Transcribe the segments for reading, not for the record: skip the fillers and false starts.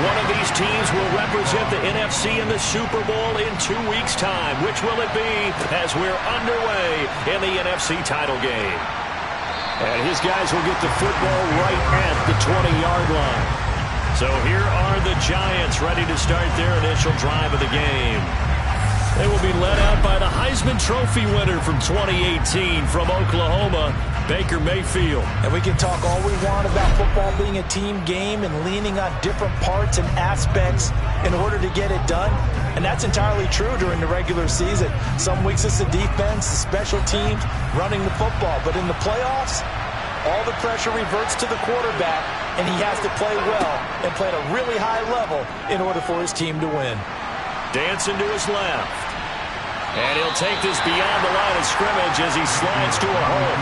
one of these teams will represent the NFC in the Super Bowl in 2 weeks' time. Which will it be as we're underway in the NFC title game? And his guys will get the football right at the 20-yard line. So here are the Giants ready to start their initial drive of the game. They will be led out by the Heisman Trophy winner from 2018 from Oklahoma, Baker Mayfield. And we can talk all we want about football being a team game and leaning on different parts and aspects in order to get it done. And that's entirely true during the regular season. Some weeks it's the defense, the special teams, running the football. But in the playoffs, all the pressure reverts to the quarterback, and he has to play well and play at a really high level in order for his team to win. Dancing to his left. And he'll take this beyond the line of scrimmage as he slides to a hole.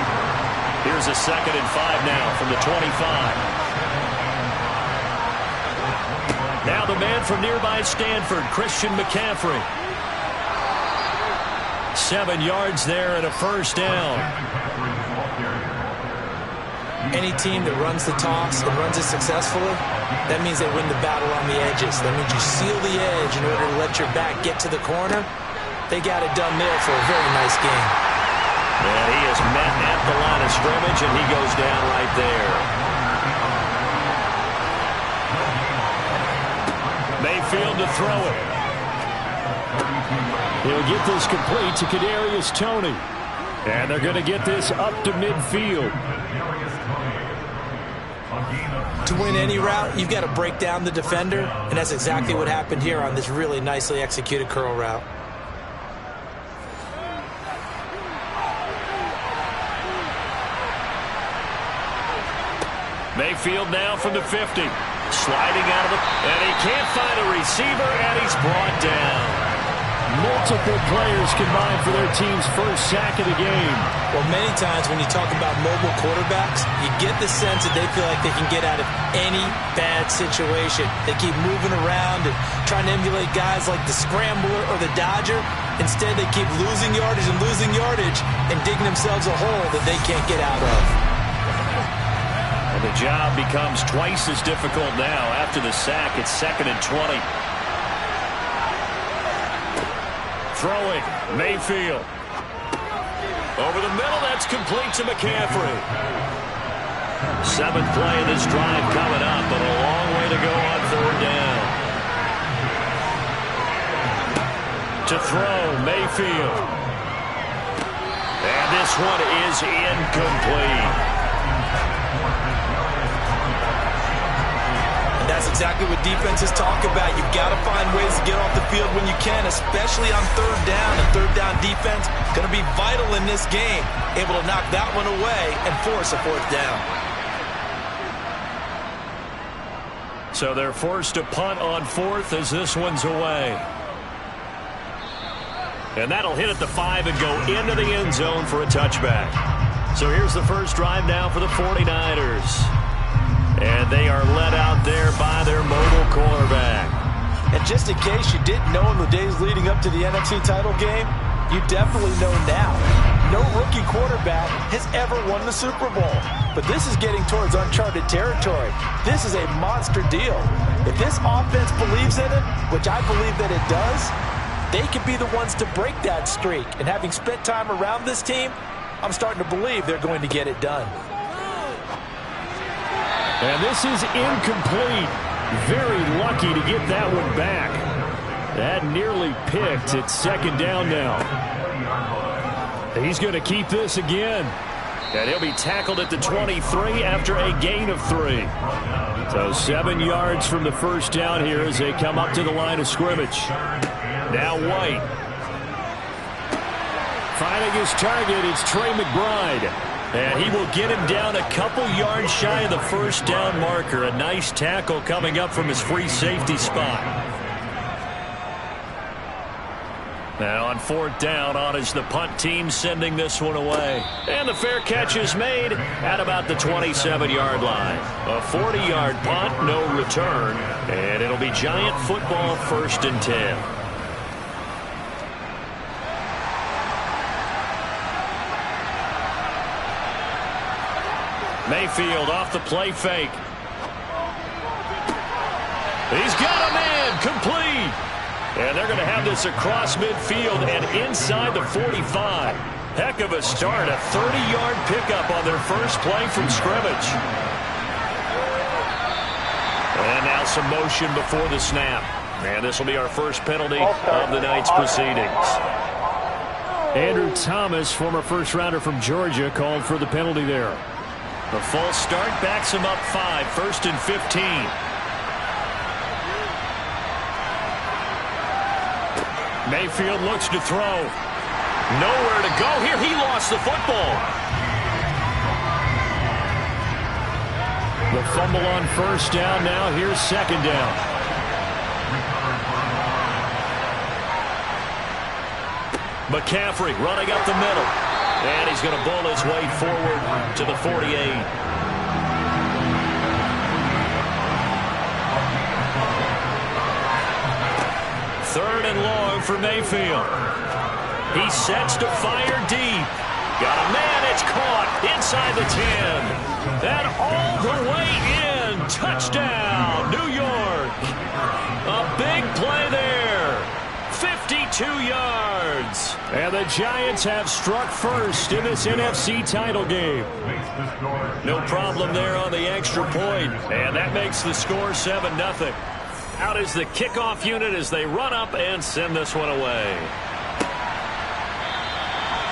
Here's a 2nd and 5 now from the 25. Now the man from nearby Stanford, Christian McCaffrey. 7 yards there and a first down. Any team that runs the toss and runs it successfully, that means they win the battle on the edges. That means you seal the edge in order to let your back get to the corner. They got it done there for a very nice game. And he is met at the line of scrimmage, and he goes down right there. Mayfield to throw it. He'll get this complete to Kadarius Toney. And they're going to get this up to midfield. To win any route, you've got to break down the defender, and that's exactly what happened here on this really nicely executed curl route. Mayfield now from the 50. Sliding out of the... And he can't find a receiver, and he's brought down. Multiple players combined for their team's first sack of the game. Well, many times when you talk about mobile quarterbacks, you get the sense that they feel like they can get out of any bad situation. They keep moving around and trying to emulate guys like the Scrambler or the Dodger. Instead, they keep losing yardage and digging themselves a hole that they can't get out of. And the job becomes twice as difficult now. After the sack, it's 2nd and 20. Throwing, Mayfield. Over the middle, that's complete to McCaffrey. 7th play of this drive coming up, but a long way to go on 3rd down. To throw, Mayfield. And this one is incomplete. That's exactly what defenses talk about. You've got to find ways to get off the field when you can, especially on 3rd down. And 3rd down defense going to be vital in this game. Able to knock that one away and force a 4th down. So they're forced to punt on 4th as this one's away. And that'll hit at the 5 and go into the end zone for a touchback. So here's the first drive now for the 49ers. And they are led out there by their mobile cornerback. And just in case you didn't know in the days leading up to the NFC title game, you definitely know now. No rookie quarterback has ever won the Super Bowl. But this is getting towards uncharted territory. This is a monster deal. If this offense believes in it, which I believe that it does, they could be the ones to break that streak. And having spent time around this team, I'm starting to believe they're going to get it done. And this is incomplete. Very lucky to get that one back. That nearly picked. It's 2nd down now. He's going to keep this again. And he'll be tackled at the 23 after a gain of 3. So 7 yards from the first down here as they come up to the line of scrimmage. Now White. Finding his target, it's Trey McBride. And he will get him down a couple yards shy of the first down marker. A nice tackle coming up from his free safety spot. Now on 4th down, on is the punt team sending this one away. And the fair catch is made at about the 27-yard line. A 40-yard punt, no return. And it'll be Giant football 1st and 10. Mayfield off the play fake. He's got a man, complete. And they're going to have this across midfield and inside the 45. Heck of a start, a 30-yard pickup on their first play from scrimmage. And now some motion before the snap. And this will be our first penalty of the night's proceedings. Andrew Thomas, former first-rounder from Georgia, called for the penalty there. The false start backs him up 5, 1st and 15. Mayfield looks to throw. Nowhere to go here. He lost the football. The fumble on first down. Now here's second down. McCaffrey running up the middle. And he's going to bowl his way forward to the 48. Third and long for Mayfield. He sets to fire deep. Got a man. It's caught inside the 10. And all the way in. Touchdown, New York. A big play there. 52 yards. And the Giants have struck first in this NFC title game. No problem there on the extra point. And that makes the score 7-0. Out is the kickoff unit as they run up and send this one away.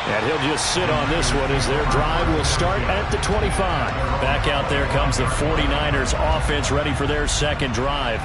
And he'll just sit on this one as their drive will start at the 25. Back out there comes the 49ers offense ready for their second drive.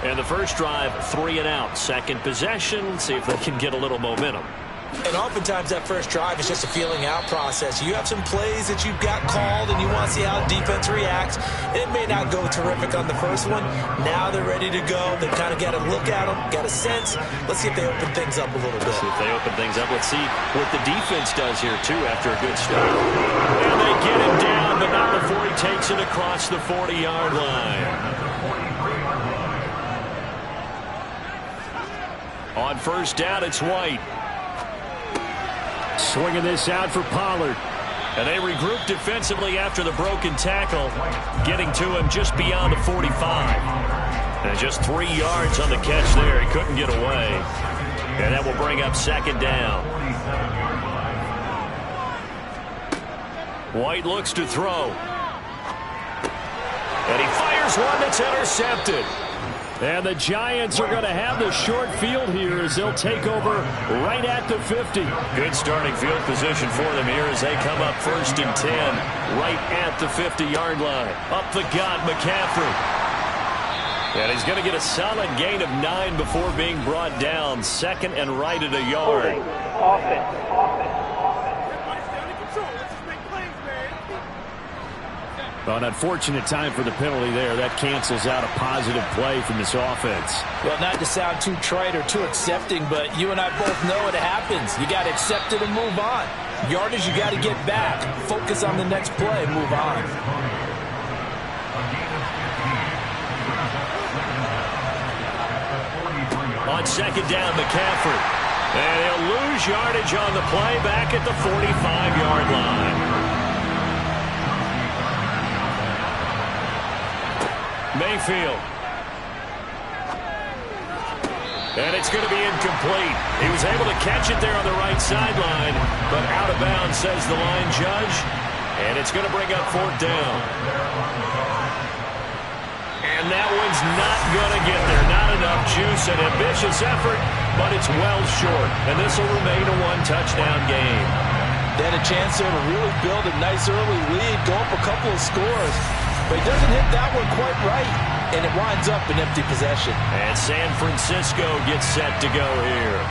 And the first drive, 3 and out. Second possession, see if they can get a little momentum. And oftentimes that first drive is just a feeling out process. You have some plays that you've got called and you want to see how the defense reacts. It may not go terrific on the first one. Now they're ready to go. They've kind of got to look at them, got a sense. Let's see if they open things up a little bit. See if they open things up. Let's see what the defense does here, too, after a good start. And they get him down, but not before he takes it across the 40-yard line. On first down, it's White. Swinging this out for Pollard. And they regroup defensively after the broken tackle, getting to him just beyond the 45. And just 3 yards on the catch there. He couldn't get away. And that will bring up second down. White looks to throw. And he fires one that's intercepted. And the Giants are going to have the short field here as they'll take over right at the 50. Good starting field position for them here as they come up 1st and 10 right at the 50-yard line. Up the gut, McCaffrey. And he's going to get a solid gain of 9 before being brought down. Second and right at a yard. Offense. An unfortunate time for the penalty there. That cancels out a positive play from this offense. Well, not to sound too trite or too accepting, but you and I both know it happens. You got to accept it and move on. Yardage, you got to get back. Focus on the next play and move on. On second down, McCaffrey. And he'll lose yardage on the play back at the 45-yard line. Mayfield. And it's going to be incomplete. He was able to catch it there on the right sideline, but out of bounds, says the line judge. And it's going to bring up 4th down. And that one's not going to get there. Not enough juice. An ambitious effort, but it's well short. And this will remain a 1-touchdown game. They had a chance there to really build a nice early lead, go up a couple of scores. But he doesn't hit that one quite right, and it winds up an empty possession. And San Francisco gets set to go here.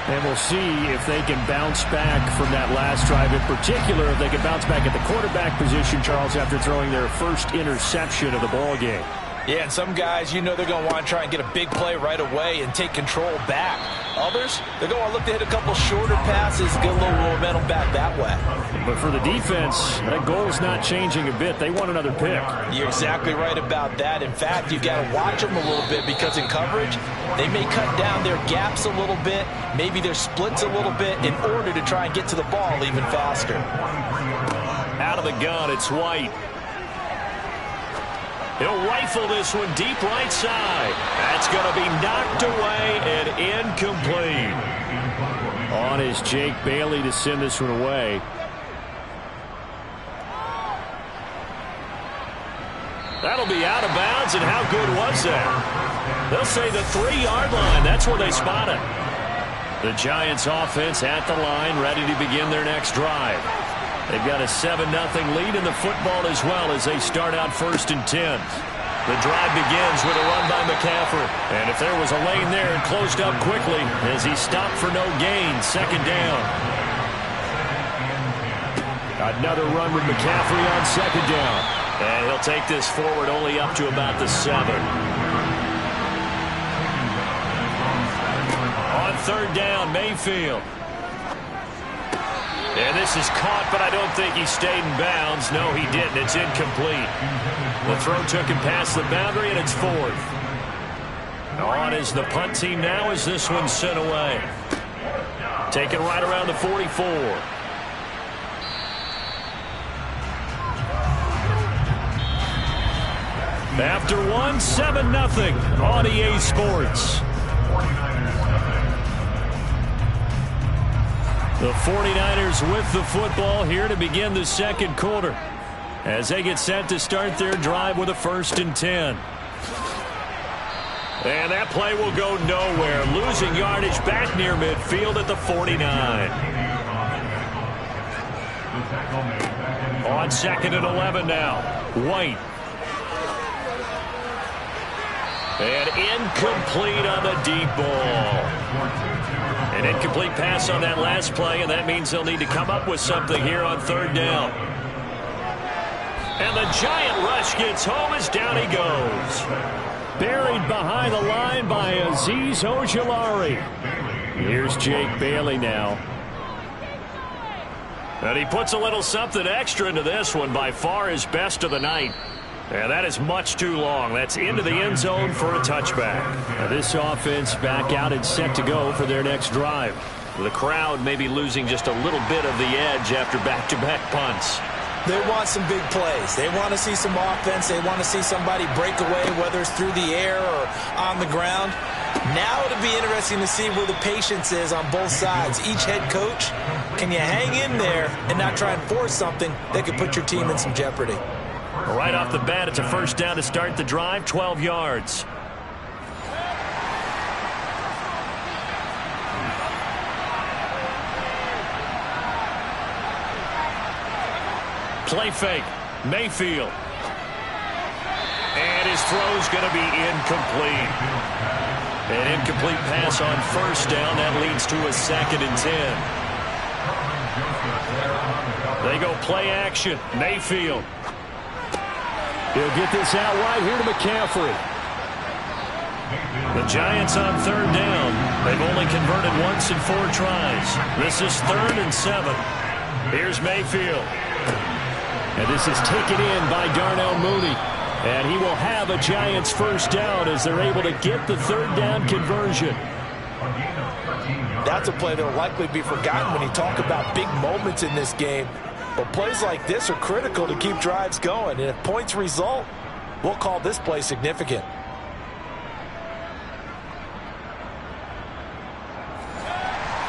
And we'll see if they can bounce back from that last drive. In particular, if they can bounce back at the quarterback position, Charles, after throwing their first interception of the ball game. Yeah, and some guys, you know they're going to want to try and get a big play right away and take control back. Others, they're going to look to hit a couple shorter passes, get a little momentum back that way. But for the defense, that goal's not changing a bit. They want another pick. You're exactly right about that. In fact, you've got to watch them a little bit because in coverage, they may cut down their gaps a little bit, maybe their splits a little bit in order to try and get to the ball even faster. Out of the gun, it's White. He'll rifle this one deep right side. That's going to be knocked away and incomplete. On is Jake Bailey to send this one away. That'll be out of bounds, and how good was that? They'll say the 3-yard line. That's where they spot it. The Giants offense at the line, ready to begin their next drive. They've got a 7-0 lead in the football as well as they start out 1st and 10. The drive begins with a run by McCaffrey. And if there was a lane there, it closed up quickly as he stopped for no gain. 2nd down. Another run with McCaffrey on 2nd down. And he'll take this forward only up to about the 7. On 3rd down, Mayfield. And this is caught, but I don't think he stayed in bounds. No, he didn't. It's incomplete. The throw took him past the boundary, and it's 4th. On is the punt team now as this one's sent away. Taken right around the 44. After one, 7-0 on EA Sports. The 49ers with the football here to begin the 2nd quarter as they get set to start their drive with a 1st and 10. And that play will go nowhere. Losing yardage back near midfield at the 49. On 2nd and 11 now. White. And incomplete on the deep ball. An incomplete pass on that last play, and that means they'll need to come up with something here on 3rd down. And the giant rush gets home as down he goes. Buried behind the line by Azeez Ojulari. Here's Jake Bailey now. And he puts a little something extra into this one, by far his best of the night. And that is much too long. That's into the end zone for a touchback. Now this offense back out and set to go for their next drive. The crowd may be losing just a little bit of the edge after back-to-back punts. They want some big plays. They want to see some offense. They want to see somebody break away, whether it's through the air or on the ground. Now it'll be interesting to see where the patience is on both sides. Each head coach, can you hang in there and not try and force something that could put your team in some jeopardy? Right off the bat, it's a 1st down to start the drive, 12 yards. Play fake, Mayfield. And his throw's going to be incomplete. An incomplete pass on 1st down. That leads to a 2nd and 10. They go play action, Mayfield. He'll get this out right here to McCaffrey. The Giants on 3rd down. They've only converted once in 4 tries. This is 3rd and 7. Here's Mayfield. And this is taken in by Darnell Mooney. And he will have a Giants 1st down as they're able to get the 3rd down conversion. That's a play that will likely be forgotten when you talk about big moments in this game. But plays like this are critical to keep drives going. And if points result, we'll call this play significant.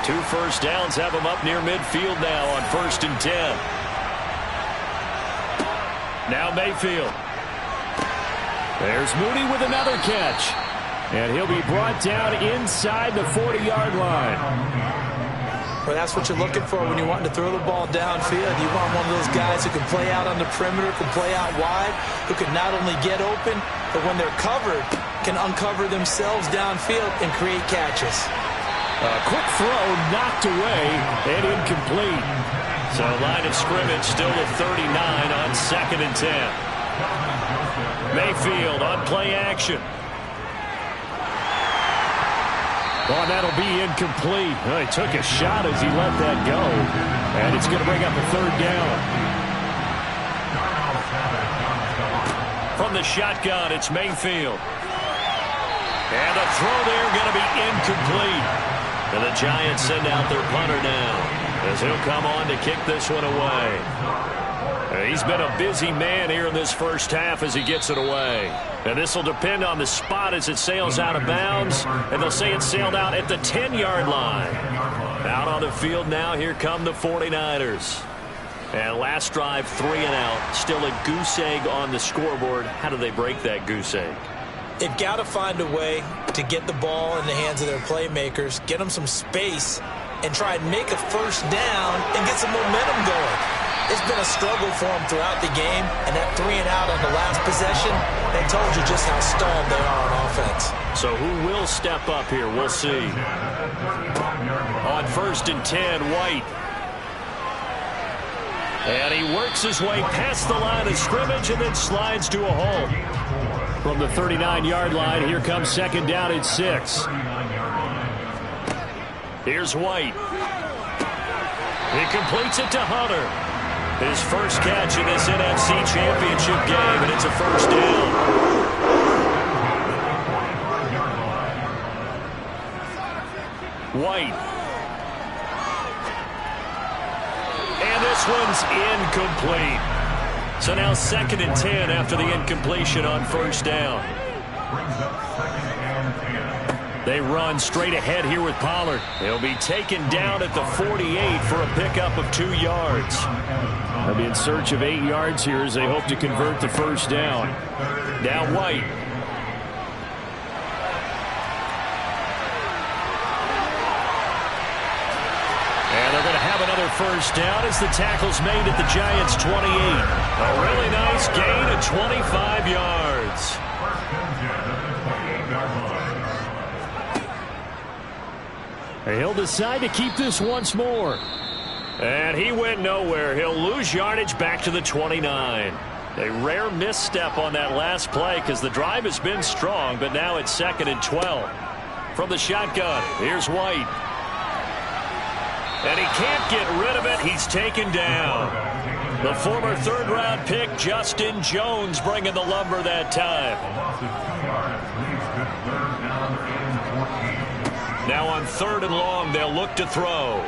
Two 1st downs have them up near midfield now on 1st and 10. Now Mayfield. There's Mooney with another catch. And he'll be brought down inside the 40-yard line. Well, that's what you're looking for when you're wanting to throw the ball downfield. You want one of those guys who can play out on the perimeter, can play out wide, who can not only get open, but when they're covered, can uncover themselves downfield and create catches. A quick throw knocked away and incomplete. So line of scrimmage still at 39 on 2nd and 10. Mayfield on play action. Oh, that'll be incomplete. Well, he took a shot as he let that go. And it's going to bring up a 3rd down. From the shotgun, it's Mayfield. And the throw there going to be incomplete. And the Giants send out their punter now. as he'll come on to kick this one away. He's been a busy man here in this first half as he gets it away. And this will depend on the spot as it sails out of bounds. And they'll say it sailed out at the 10-yard line. Out on the field now, here come the 49ers. And last drive, 3 and out. Still a goose egg on the scoreboard. How do they break that goose egg? They've got to find a way to get the ball in the hands of their playmakers, get them some space, and try and make a first down and get some momentum going. It's been a struggle for them throughout the game, and that 3 and out on the last possession, they told you just how stalled they are on offense. So who will step up here? We'll see. On 1st and 10, White. And he works his way past the line of scrimmage and then slides to a hole. From the 39-yard line, here comes 2nd down and 6. Here's White. He completes it to Hunter. His first catch in this NFC Championship game, and it's a first down. White. And this one's incomplete. So now 2nd and 10 after the incompletion on first down. They run straight ahead here with Pollard. He'll be taken down at the 48 for a pickup of 2 yards. They'll be in search of 8 yards here as they hope to convert the first down. Now White. And they're going to have another first down as the tackle's made at the Giants' 28. A really nice gain of 25 yards. He'll decide to keep this once more. And he went nowhere. He'll lose yardage back to the 29. A rare misstep on that last play because the drive has been strong, but now it's 2nd and 12. From the shotgun, here's White. And he can't get rid of it. He's taken down. The former 3rd-round pick, Justin Jones, bringing the lumber that time. Now on 3rd and long, they'll look to throw.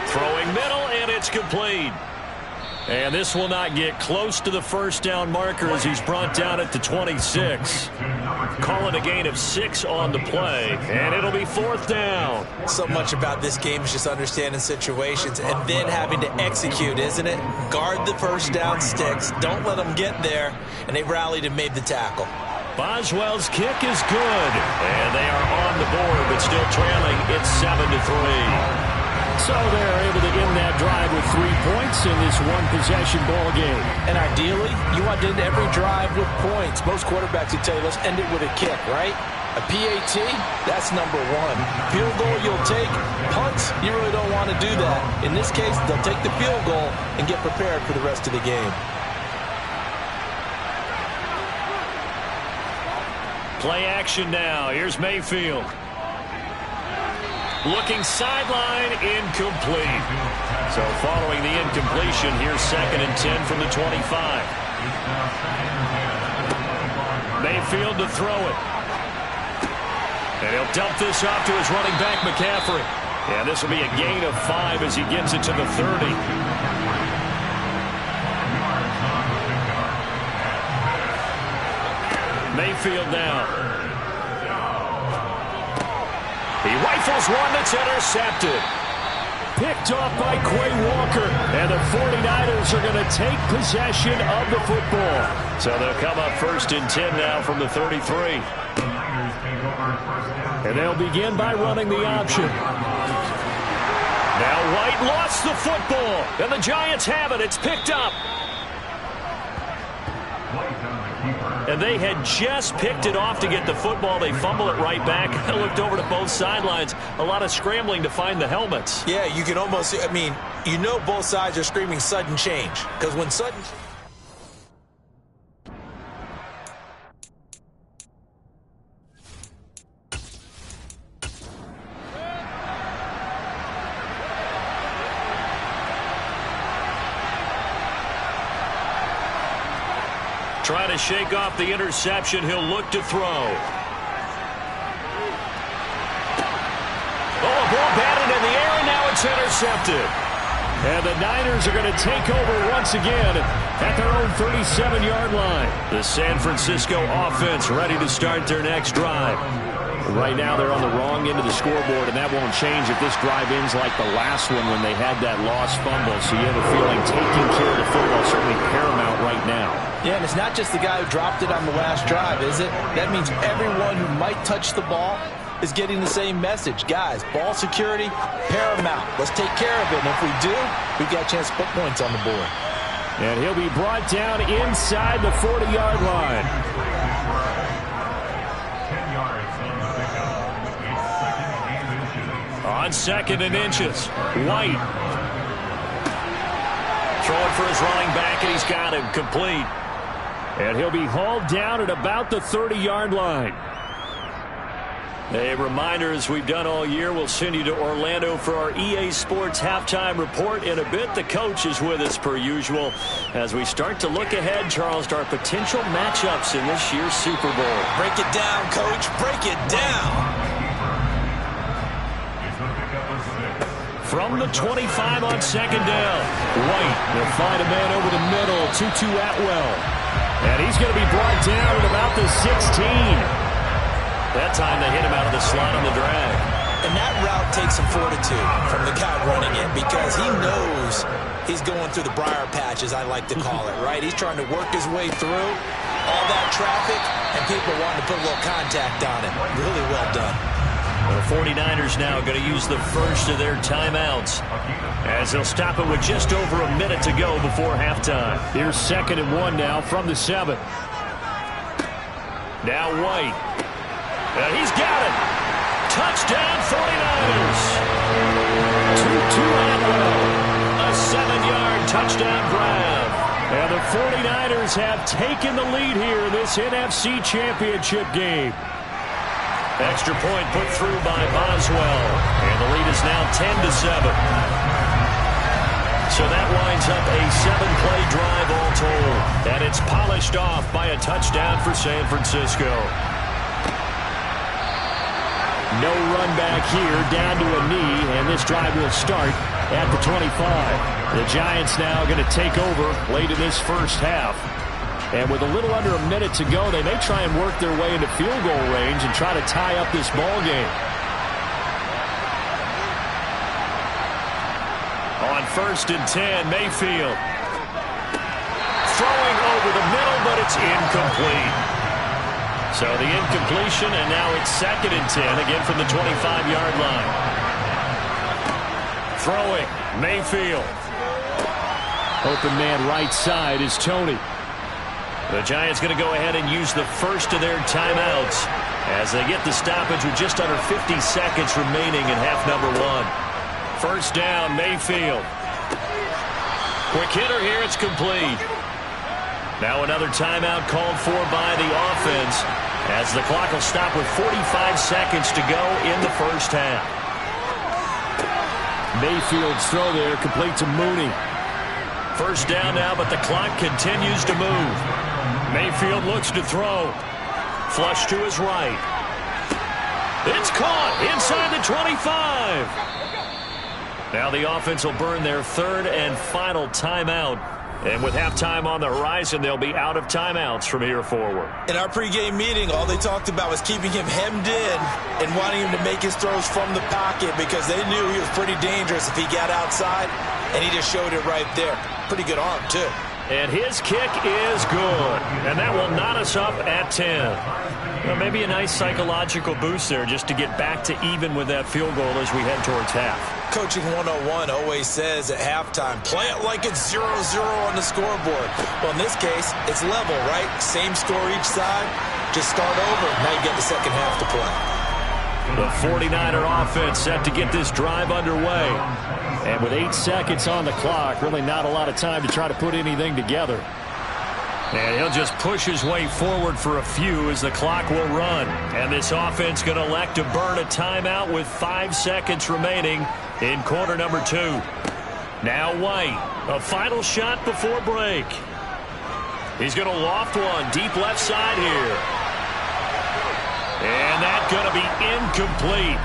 Throwing middle, and it's complete. And this will not get close to the first down marker as he's brought down at the 26. Calling a gain of 6 on the play, and it'll be 4th down. So much about this game is just understanding situations and then having to execute, isn't it? Guard the first down sticks. Don't let them get there. And they rallied and made the tackle. Boswell's kick is good. And they are on the board, but still trailing. It's 7-3. So they're able to end that drive with 3 points in this one-possession ball game. And ideally, you want to end every drive with points. Most quarterbacks would tell you, let's end it with a kick, right? A PAT, that's number 1. Field goal you'll take. Punts, you really don't want to do that. In this case, they'll take the field goal and get prepared for the rest of the game. Play action now. Here's Mayfield. Looking sideline, incomplete. So following the incompletion, here's 2nd and 10 from the 25. Mayfield to throw it. And he'll dump this off to his running back, McCaffrey. And this will be a gain of 5 as he gets it to the 30. Mayfield now. He rifles one that's intercepted. Picked off by Quay Walker. And the 49ers are going to take possession of the football. So they'll come up 1st and 10 now from the 33. And they'll begin by running the option. Now White lost the football. And the Giants have it. It's picked up. And they had just picked it off to get the football. They fumble it right back. I looked over to both sidelines. A lot of scrambling to find the helmets. Yeah, you can almost, I mean, you know both sides are screaming sudden change. Because when sudden... Trying to shake off the interception. He'll look to throw. Oh, a ball batted in the air, and now it's intercepted. And the Niners are going to take over once again at their own 37-yard line. The San Francisco offense ready to start their next drive. Right now they're on the wrong end of the scoreboard, and that won't change if this drive ends like the last one when they had that lost fumble. So you have a feeling taking care of the football is certainly paramount right now. Yeah, and it's not just the guy who dropped it on the last drive, is it? That means everyone who might touch the ball is getting the same message. Guys, ball security, paramount. Let's take care of it. And if we do, we've got a chance to put points on the board. And he'll be brought down inside the 40-yard line. On 2nd and inches, White. Throwing for his running back, and he's got him complete. And he'll be hauled down at about the 30-yard line. A reminder, as we've done all year, we'll send you to Orlando for our EA Sports halftime report in a bit. The coach is with us per usual as we start to look ahead, Charles, to our potential matchups in this year's Super Bowl. Break it down, Coach. Break it down. From the 25 on 2nd down, White will find a man over the middle, Tutu Atwell. And he's going to be brought down at about the 16. That time they hit him out of the slot on the drag. And that route takes some fortitude from the guy running it because he knows he's going through the briar patch, as I like to call it, right? He's trying to work his way through all that traffic, and people wanting to put a little contact on it. Really well done. The 49ers now going to use the first of their timeouts as they'll stop it with just over a minute to go before halftime. Here's 2nd and 1 now from the 7. Now White. And he's got it. Touchdown 49ers. Tutu Atwell. A 7-yard touchdown grab. And the 49ers have taken the lead here in this NFC Championship game. Extra point put through by Boswell. And the lead is now 10-7. So that winds up a 7-play drive all told. And it's polished off by a touchdown for San Francisco. No run back here, down to a knee, and this drive will start at the 25. The Giants now going to take over late in this first half. And with a little under a minute to go, they may try and work their way into field goal range and try to tie up this ball game. On 1st and 10, Mayfield. Throwing over the middle, but it's incomplete. So the incompletion, and now it's 2nd and 10, again from the 25-yard line. Throwing, Mayfield. Open man right side is Tony. The Giants going to go ahead and use the first of their timeouts as they get the stoppage with just under 50 seconds remaining in half number 1. First down, Mayfield. Quick hitter here, it's complete. Now another timeout called for by the offense as the clock will stop with 45 seconds to go in the first half. Mayfield's throw there complete to Mooney. First down now, but the clock continues to move. Mayfield looks to throw. Flush to his right. It's caught inside the 25. Now the offense will burn their 3rd and final timeout. And with halftime on the horizon, they'll be out of timeouts from here forward. In our pregame meeting, all they talked about was keeping him hemmed in and wanting him to make his throws from the pocket because they knew he was pretty dangerous if he got outside, and he just showed it right there. Pretty good arm, too. And his kick is good. And that will knot us up at 10. Well, maybe a nice psychological boost there just to get back to even with that field goal as we head towards half. Coaching 101 always says at halftime, play it like it's 0-0 on the scoreboard. Well, in this case, it's level, right? Same score each side. Just start over. Now you get the second half to play. The 49er offense set to get this drive underway. And with 8 seconds on the clock, really not a lot of time to try to put anything together. And he'll just push his way forward for a few as the clock will run. And this offense going to elect to burn a timeout with 5 seconds remaining in quarter number 2. Now White, a final shot before break. He's going to loft one deep left side here. And that's going to be incomplete.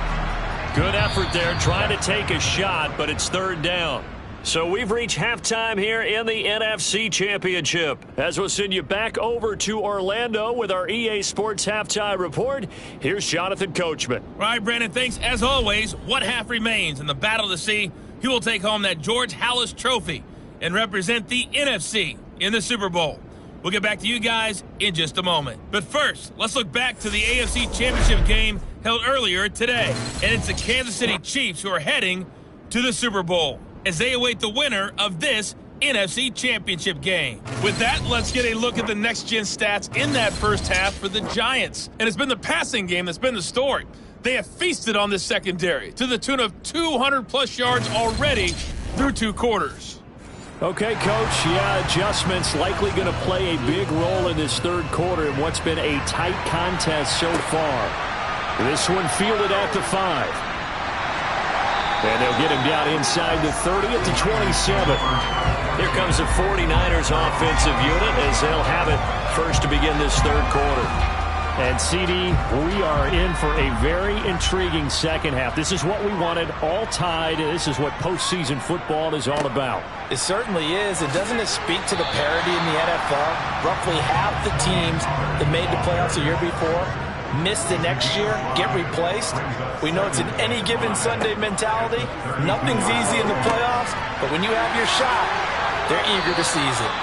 Good effort there, trying to take a shot, but it's third down. So we've reached halftime here in the NFC Championship. As we'll send you back over to Orlando with our EA Sports Halftime Report, here's Jonathan Coachman. All right, Brandon, thanks. As always, one half remains in the battle to see who will take home that George Halas Trophy and represent the NFC in the Super Bowl. We'll get back to you guys in just a moment. But first, let's look back to the AFC Championship game held earlier today. And it's the Kansas City Chiefs who are heading to the Super Bowl as they await the winner of this NFC Championship game. With that, let's get a look at the next-gen stats in that first half for the Giants. And it's been the passing game that's been the story. They have feasted on this secondary to the tune of 200-plus yards already through 2 quarters. Okay, Coach, adjustments likely going to play a big role in this third quarter in what's been a tight contest so far. This one fielded at the 5. And they'll get him down inside the 30 at the 27. Here comes the 49ers offensive unit as they'll have it first to begin this third quarter. And, CD, we are in for a very intriguing second half. This is what we wanted, all tied. This is what postseason football is all about. It certainly is. And doesn't it speak to the parity in the NFL? Roughly half the teams that made the playoffs the year before miss the next year, get replaced. We know it's an any given Sunday mentality. Nothing's easy in the playoffs, but when you have your shot, they're eager to seize it.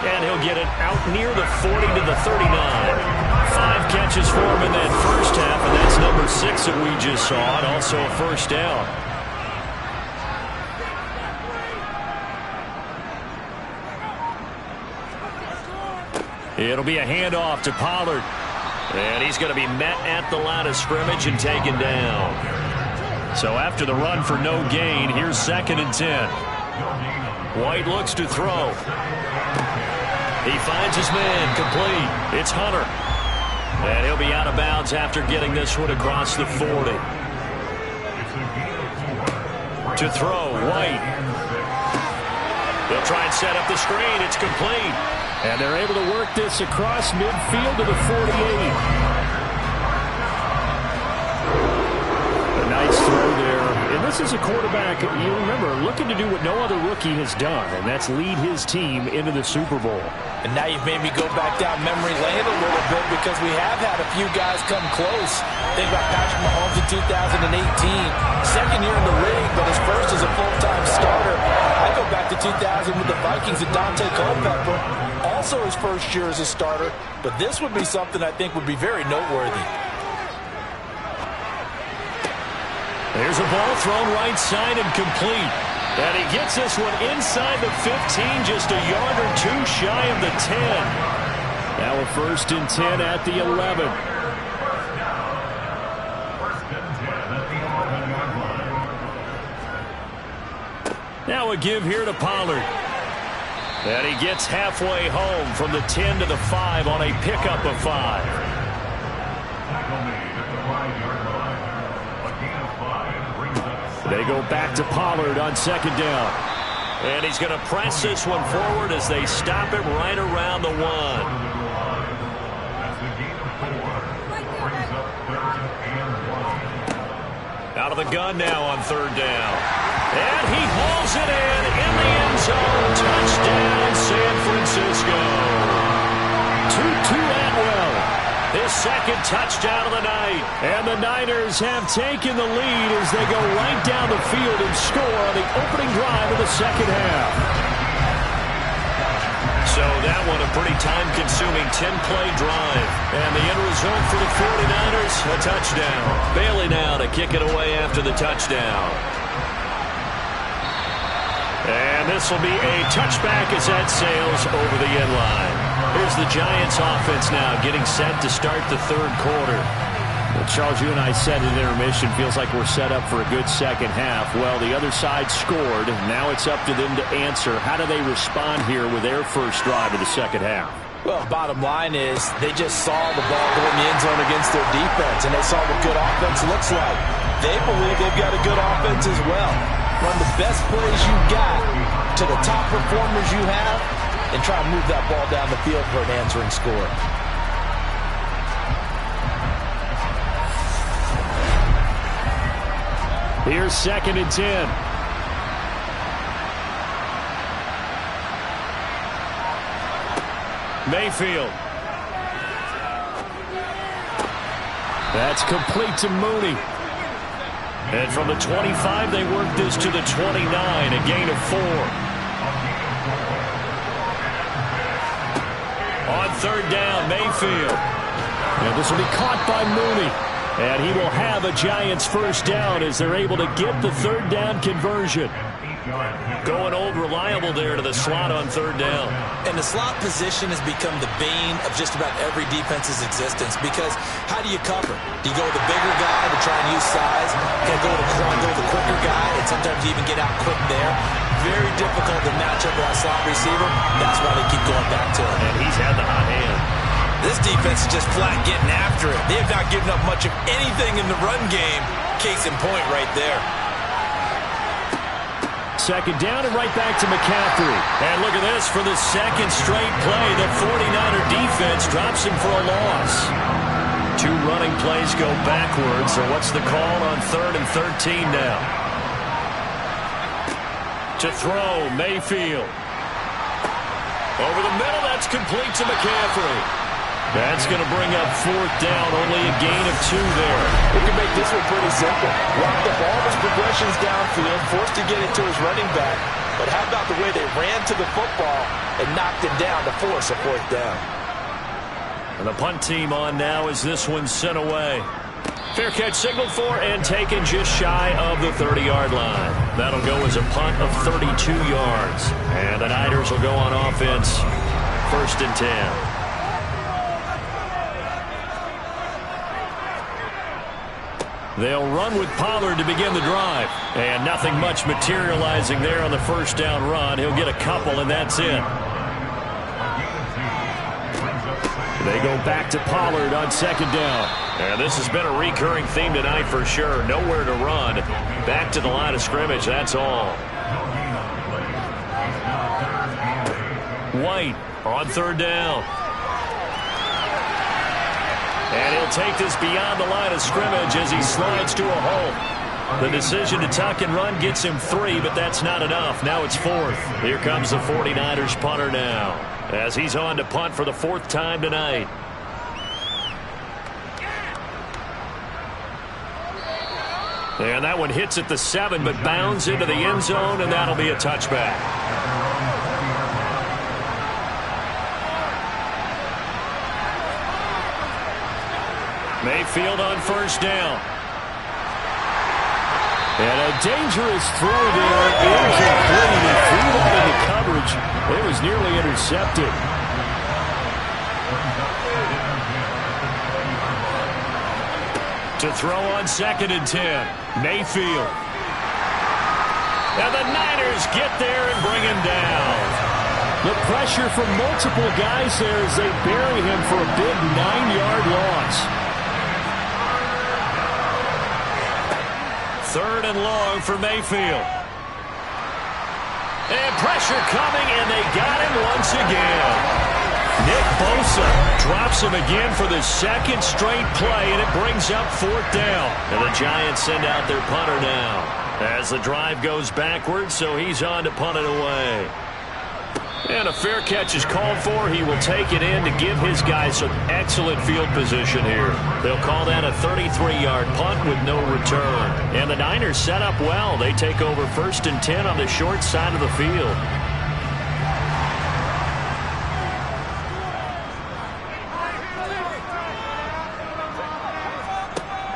And he'll get it out near the 40 to the 39. 5 catches for him in that first half, and that's number 6 that we just saw, and also a first down. It'll be a handoff to Pollard. And he's going to be met at the line of scrimmage and taken down. So after the run for no gain, here's 2nd and 10. White looks to throw. He finds his man, complete. It's Hunter. And he'll be out of bounds after getting this one across the 40. To throw, White. They'll try and set up the screen. It's complete. And they're able to work this across midfield to the 48. A nice throw there. And this is a quarterback, you remember, looking to do what no other rookie has done, and that's lead his team into the Super Bowl. And now you've made me go back down memory lane a little bit because we have had a few guys come close. Think about Patrick Mahomes in 2018. Second year in the league, but his first as a full-time starter. I go back to 2000 with the Vikings and Dante Culpepper. Also his first year as a starter, but this would be something I think would be very noteworthy. There's a ball thrown right side and complete. And he gets this one inside the 15, just a yard or 2 shy of the 10. Now a 1st and 10 at the 11. Now a give here to Pollard. And he gets halfway home from the 10 to the 5 on a pickup of 5. They go back to Pollard on 2nd down. And he's going to press this one forward as they stop him right around the 1. Out of the gun now on 3rd down. And he hauls it in the end zone. Touchdown, San Francisco. Tutu Atwell. His 2nd touchdown of the night. And the Niners have taken the lead as they go right down the field and score on the opening drive of the second half. So that one a pretty time-consuming 10-play drive. And the end result for the 49ers, a touchdown. Bailey now to kick it away after the touchdown. And this will be a touchback as that sails over the end line. Here's the Giants offense now getting set to start the 3rd quarter. Well, Charles, you and I said at intermission, feels like we're set up for a good second half. Well, the other side scored. Now it's up to them to answer. How do they respond here with their first drive of the second half? Well, bottom line is they just saw the ball go in the end zone against their defense, and they saw what good offense looks like. They believe they've got a good offense as well. Run the best plays you got to the top performers you have, and try and move that ball down the field for an answering score. Here's 2nd and 10. Mayfield. That's complete to Mooney. And from the 25, they work this to the 29, a gain of 4. On 3rd down, Mayfield. And this will be caught by Mooney. And he will have a Giants first down as they're able to get the 3rd down conversion. Going old reliable there to the slot on 3rd down. And the slot position has become the bane of just about every defense's existence, because how do you cover? Do you go with the bigger guy to try and use size? You go with the quicker guy, and sometimes you even get out quick there. Very difficult to match up with that slot receiver. That's why they keep going back to him. And he's had the hot hand. This defense is just flat getting after it. They have not given up much of anything in the run game. Case in point right there. 2nd down and right back to McCaffrey. And look at this. For the 2nd straight play, the 49er defense drops him for a loss. 2 running plays go backwards. So what's the call on 3rd and 13 now? To throw, Mayfield. Over the middle, that's complete to McCaffrey. That's going to bring up 4th down, only a gain of 2 there. We can make this one pretty simple. Walk the ball as progressions downfield, forced to get it to his running back. But how about the way they ran to the football and knocked him down to force a 4th down? And the punt team on now as this one's sent away. Fair catch signaled for and taken just shy of the 30-yard line. That'll go as a punt of 32 yards. And the Niners will go on offense. 1st and 10. They'll run with Pollard to begin the drive. And nothing much materializing there on the 1st down run. He'll get a couple, and that's it. They go back to Pollard on 2nd down. And this has been a recurring theme tonight for sure. Nowhere to run. Back to the line of scrimmage, that's all. White on 3rd down. And he'll take this beyond the line of scrimmage as he slides to a hole. The decision to tuck and run gets him 3, but that's not enough. Now it's 4th. Here comes the 49ers punter now, as he's on to punt for the 4th time tonight. And that one hits at the 7, but bounds into the end zone, and that'll be a touchback. Mayfield on 1st down. And a dangerous throw there. Incomplete. He threw that into coverage. It was nearly intercepted. To throw on 2nd and 10. Mayfield. And the Niners get there and bring him down. The pressure from multiple guys there as they bury him for a big 9-yard loss. 3rd and long for Mayfield. And pressure coming, and they got him once again. Nick Bosa drops him again for the 2nd straight play, and it brings up 4th down. And the Giants send out their punter now as the drive goes backwards, so he's on to punt it away. And a fair catch is called for. He will take it in to give his guys some excellent field position here. They'll call that a 33-yard punt with no return. And the Niners set up well. They take over 1st and 10 on the short side of the field.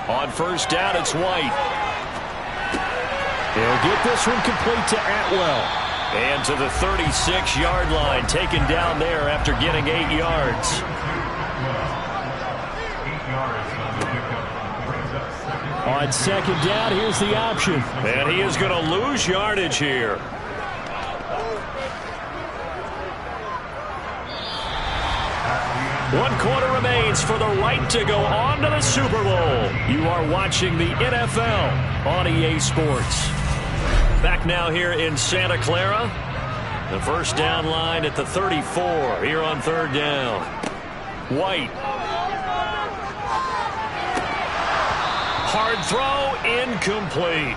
On 1st down, it's White. They'll get this one complete to Atwell. And to the 36-yard line, taken down there after getting 8 yards. On 2nd down, here's the option. And he is going to lose yardage here. One quarter remains for the right to go on to the Super Bowl. You are watching the NFL on EA Sports. Back now here in Santa Clara. The 1st down line at the 34 here on 3rd down. White. hard throw, incomplete.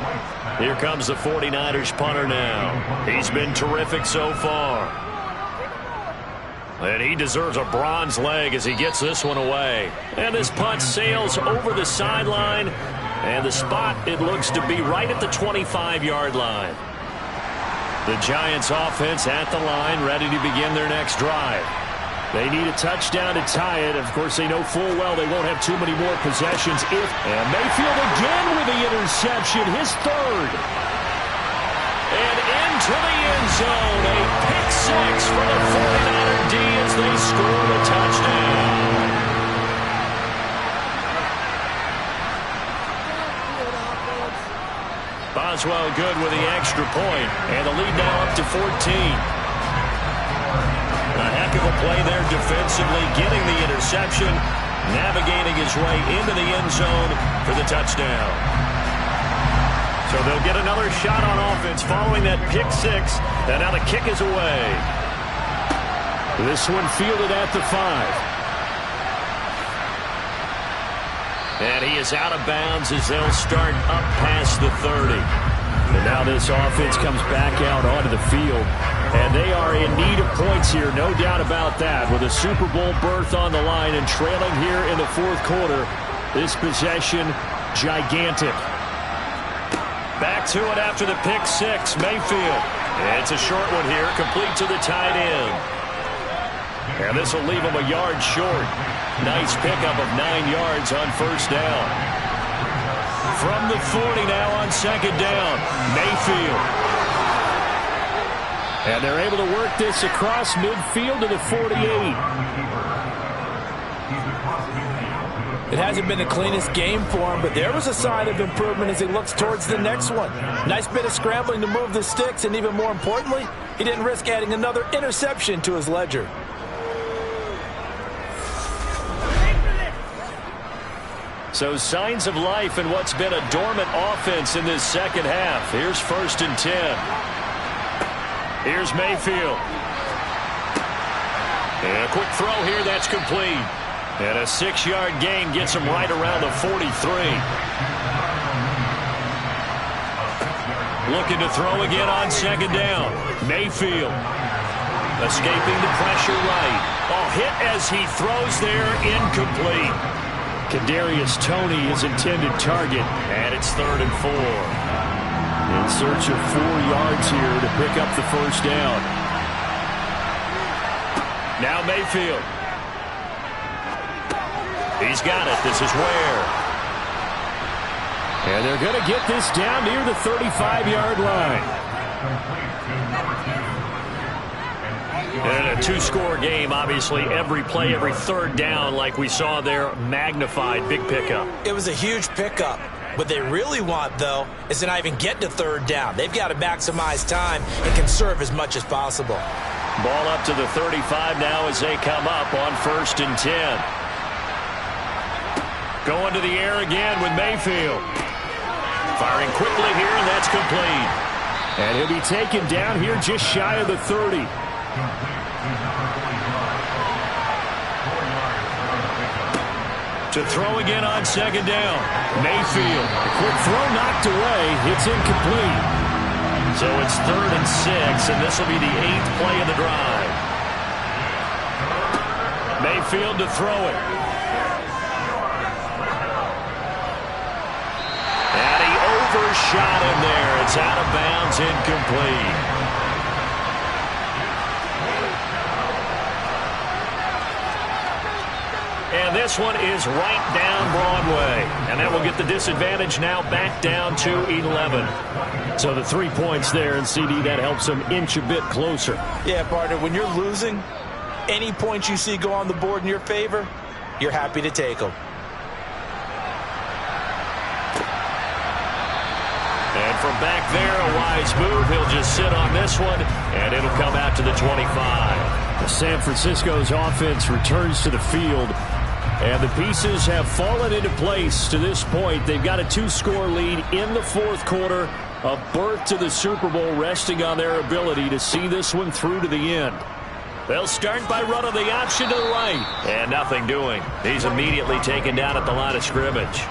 Here comes the 49ers punter now. He's been terrific so far. And he deserves a bronze leg as he gets this one away. And this punt sails over the sideline. And the spot, it looks to be right at the 25-yard line. The Giants offense at the line, ready to begin their next drive. They need a touchdown to tie it. Of course, they know full well they won't have too many more possessions. And Mayfield again with the interception, his third. And into the end zone, a pick six for the 49er D as they score the touchdown. Boswell good with the extra point, and the lead now up to 14. A heck of a play there defensively, getting the interception, navigating his way into the end zone for the touchdown. So they'll get another shot on offense following that pick six, and now the kick is away. This one fielded at the 5. And he is out of bounds as they'll start up past the 30. And now this offense comes back out onto the field. And they are in need of points here, no doubt about that. With a Super Bowl berth on the line and trailing here in the fourth quarter, this possession, gigantic. Back to it after the pick six, Mayfield. It's a short one here, complete to the tight end. And this will leave him a yard short. Nice pickup of 9 yards on first down. From the 40 now on second down, Mayfield. And they're able to work this across midfield to the 48. It hasn't been the cleanest game for him, but there was a sign of improvement as he looks towards the next one. Nice bit of scrambling to move the sticks, and even more importantly, he didn't risk adding another interception to his ledger. So signs of life in what's been a dormant offense in this second half. Here's 1st and 10. Here's Mayfield. And a quick throw here, that's complete. And a 6-yard gain gets him right around the 43. Looking to throw again on second down. Mayfield. Escaping the pressure right. Oh, hit as he throws there, incomplete. Kadarius Toney, his intended target. And it's 3rd and 4. In search of 4 yards here to pick up the first down. Now Mayfield. He's got it. This is Ware. And they're going to get this down near the 35-yard line. And a 2-score game, obviously. Every play, every third down, like we saw there, magnified. Big pickup. It was a huge pickup. What they really want, though, is to not even get to third down. They've got to maximize time and conserve as much as possible. Ball up to the 35 now as they come up on 1st and 10. Going to the air again with Mayfield. Firing quickly here, and that's complete. And he'll be taken down here just shy of the 30. To throw again on second down. Mayfield. A quick throw knocked away. It's incomplete. So it's 3rd and 6, and this will be the 8th play of the drive. Mayfield to throw it. And he overshot him there. It's out of bounds, incomplete. And this one is right down Broadway. And that will get the disadvantage now back down to 11. So the 3 points there, and CD, that helps them inch a bit closer. Yeah, partner, when you're losing, any points you see go on the board in your favor, you're happy to take them. And from back there, a wise move. He'll just sit on this one, and it'll come out to the 25. San Francisco's offense returns to the field. And the pieces have fallen into place to this point. They've got a 2-score lead in the fourth quarter. A berth to the Super Bowl resting on their ability to see this one through to the end. They'll start by running the option to the right. And nothing doing. He's immediately taken down at the line of scrimmage.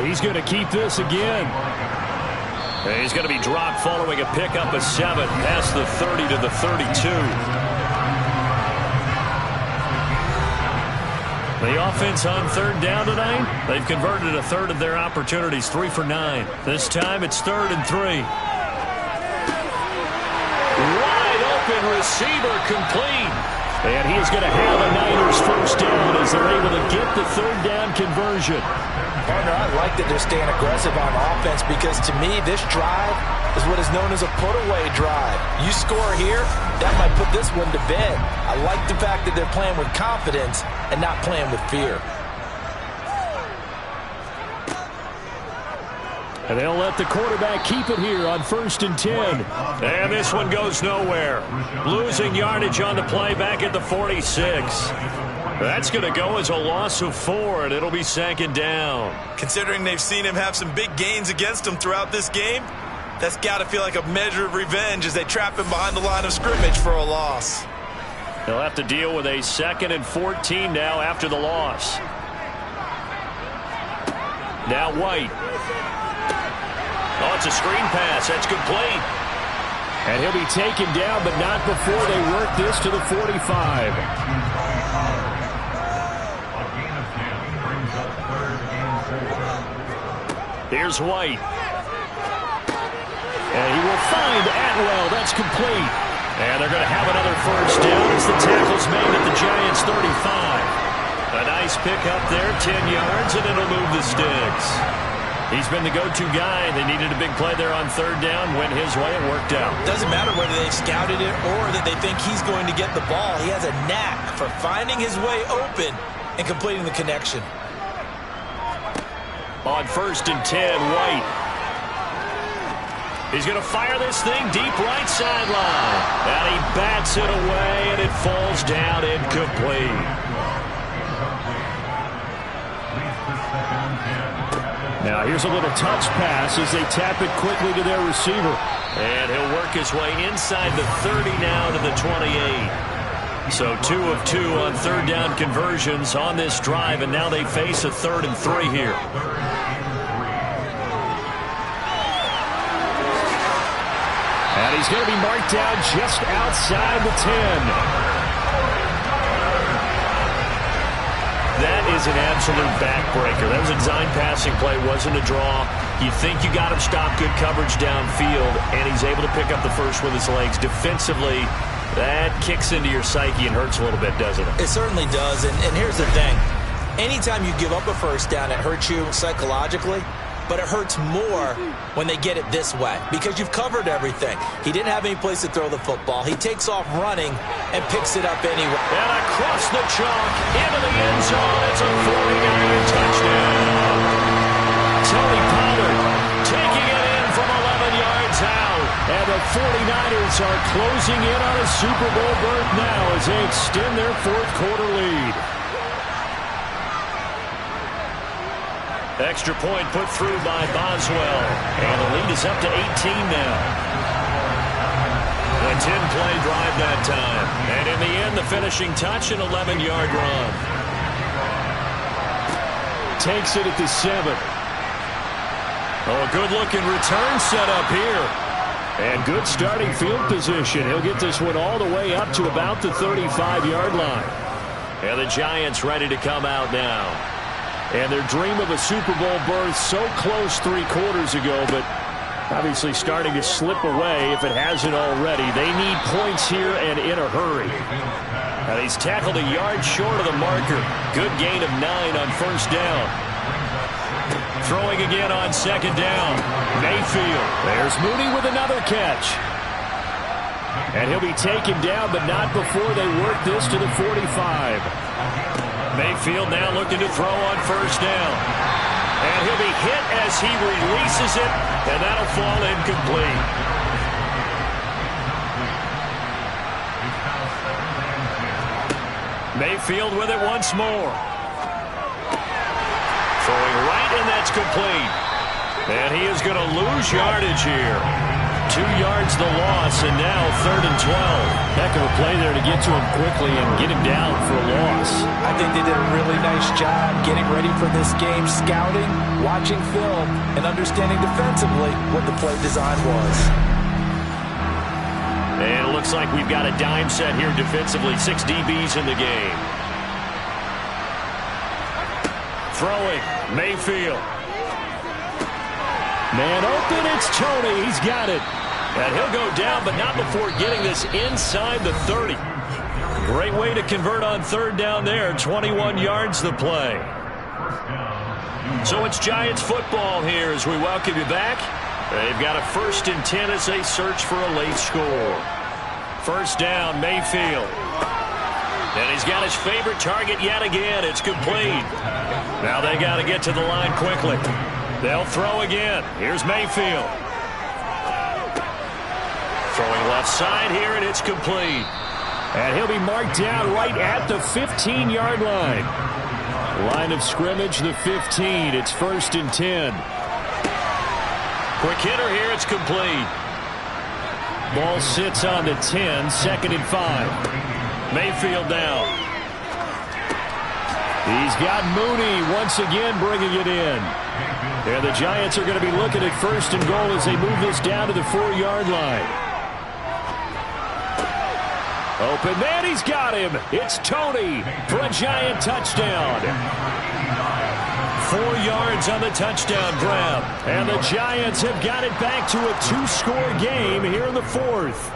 He's going to keep this again. He's going to be dropped following a pickup of 7 past the 30 to the 32. The offense on third down tonight, they've converted a third of their opportunities, 3 for 9. This time it's 3rd and 3. Wide open receiver complete. And he is going to have a Niners first down as they're able to get the third down conversion. Partner, I like that they're staying aggressive on offense because to me, this drive is what is known as a put-away drive. You score here, that might put this one to bed. I like the fact that they're playing with confidence and not playing with fear. And they'll let the quarterback keep it here on 1st and 10. And this one goes nowhere. Losing yardage on the play back at the 46. That's going to go as a loss of 4, and it'll be 2nd down. Considering they've seen him have some big gains against him throughout this game, that's got to feel like a measure of revenge as they trap him behind the line of scrimmage for a loss. They'll have to deal with a 2nd and 14 now after the loss. Now White. Oh, it's a screen pass. That's complete. And he'll be taken down, but not before they work this to the 45. Here's White. And he will find Atwell. That's complete. And they're going to have another first down as the tackle's made at the Giants' 35. A nice pickup there, 10 yards, and it'll move the sticks. He's been the go-to guy. They needed a big play there on third down. Went his way. It worked out. Doesn't matter whether they scouted it or that they think he's going to get the ball. He has a knack for finding his way open and completing the connection. On 1st and 10, White. He's going to fire this thing deep right sideline. And he bats it away, and it falls down incomplete. Now here's a little touch pass as they tap it quickly to their receiver. And he'll work his way inside the 30 now to the 28. So 2 of 2 on third down conversions on this drive, and now they face a 3rd and 3 here. And he's going to be marked down just outside the 10. That is an absolute backbreaker. That was a design passing play, wasn't a draw. You think you got him stopped, good coverage downfield, and he's able to pick up the first with his legs. Defensively, that kicks into your psyche and hurts a little bit, doesn't it? It certainly does, and here's the thing. Anytime you give up a first down, it hurts you psychologically, but it hurts more when they get it this way because you've covered everything. He didn't have any place to throw the football. He takes off running and picks it up anyway. And across the chalk, into the end zone. It's a 49-yard touchdown. Tony Pollard taking it in from 11 yards out. And the 49ers are closing in on a Super Bowl berth now as they extend their 4th quarter lead. Extra point put through by Boswell. And the lead is up to 18 now. A 10-play drive that time. And in the end, the finishing touch, an 11-yard run. Takes it at the 7. Oh, a good-looking return set up here. And good starting field position. He'll get this one all the way up to about the 35-yard line. And the Giants ready to come out now. And their dream of a Super Bowl berth so close 3 quarters ago, but obviously starting to slip away if it hasn't already. They need points here and in a hurry. And he's tackled a yard short of the marker. Good gain of 9 on first down. Throwing again on second down. Mayfield. There's Mooney with another catch. And he'll be taken down, but not before they work this to the 45. Mayfield now looking to throw on first down. And he'll be hit as he releases it, and that'll fall incomplete. Mayfield with it once more. Throwing right, and that's complete. And he is going to lose yardage here. 2 yards the loss, and now 3rd and 12. Heck of a play there to get to him quickly and get him down for a loss. I think they did a really nice job getting ready for this game, scouting, watching film, and understanding defensively what the play design was. And it looks like we've got a dime set here defensively. 6 DBs in the game. Throwing, Mayfield. Man open, it's Tony. He's got it. And he'll go down, but not before getting this inside the 30. Great way to convert on 3rd down there. 21 yards the play. So it's Giants football here as we welcome you back. They've got a 1st and 10 as they search for a late score. 1st down, Mayfield. And he's got his favorite target yet again. It's complete. Now they got to get to the line quickly. They'll throw again. Here's Mayfield. Throwing left side here, and it's complete. And he'll be marked down right at the 15-yard line. Line of scrimmage, the 15. It's 1st and 10. Quick hitter here, it's complete. Ball sits on the 10, 2nd and 5. Mayfield down. He's got Mooney once again bringing it in. And the Giants are going to be looking at 1st and goal as they move this down to the 4-yard line. Open man, he's got him. It's Tony for a Giant touchdown. 4 yards on the touchdown grab. And the Giants have got it back to a 2-score game here in the 4th.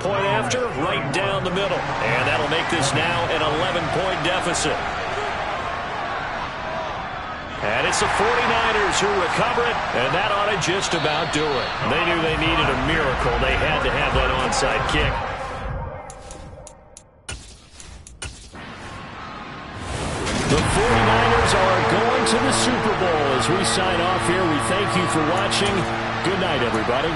Point after, right down the middle. And that'll make this now an 11-point deficit. And it's the 49ers who recover it, and that ought to just about do it. They knew they needed a miracle. They had to have that onside kick. The 49ers are going to the Super Bowl. As we sign off here, we thank you for watching. Good night, everybody.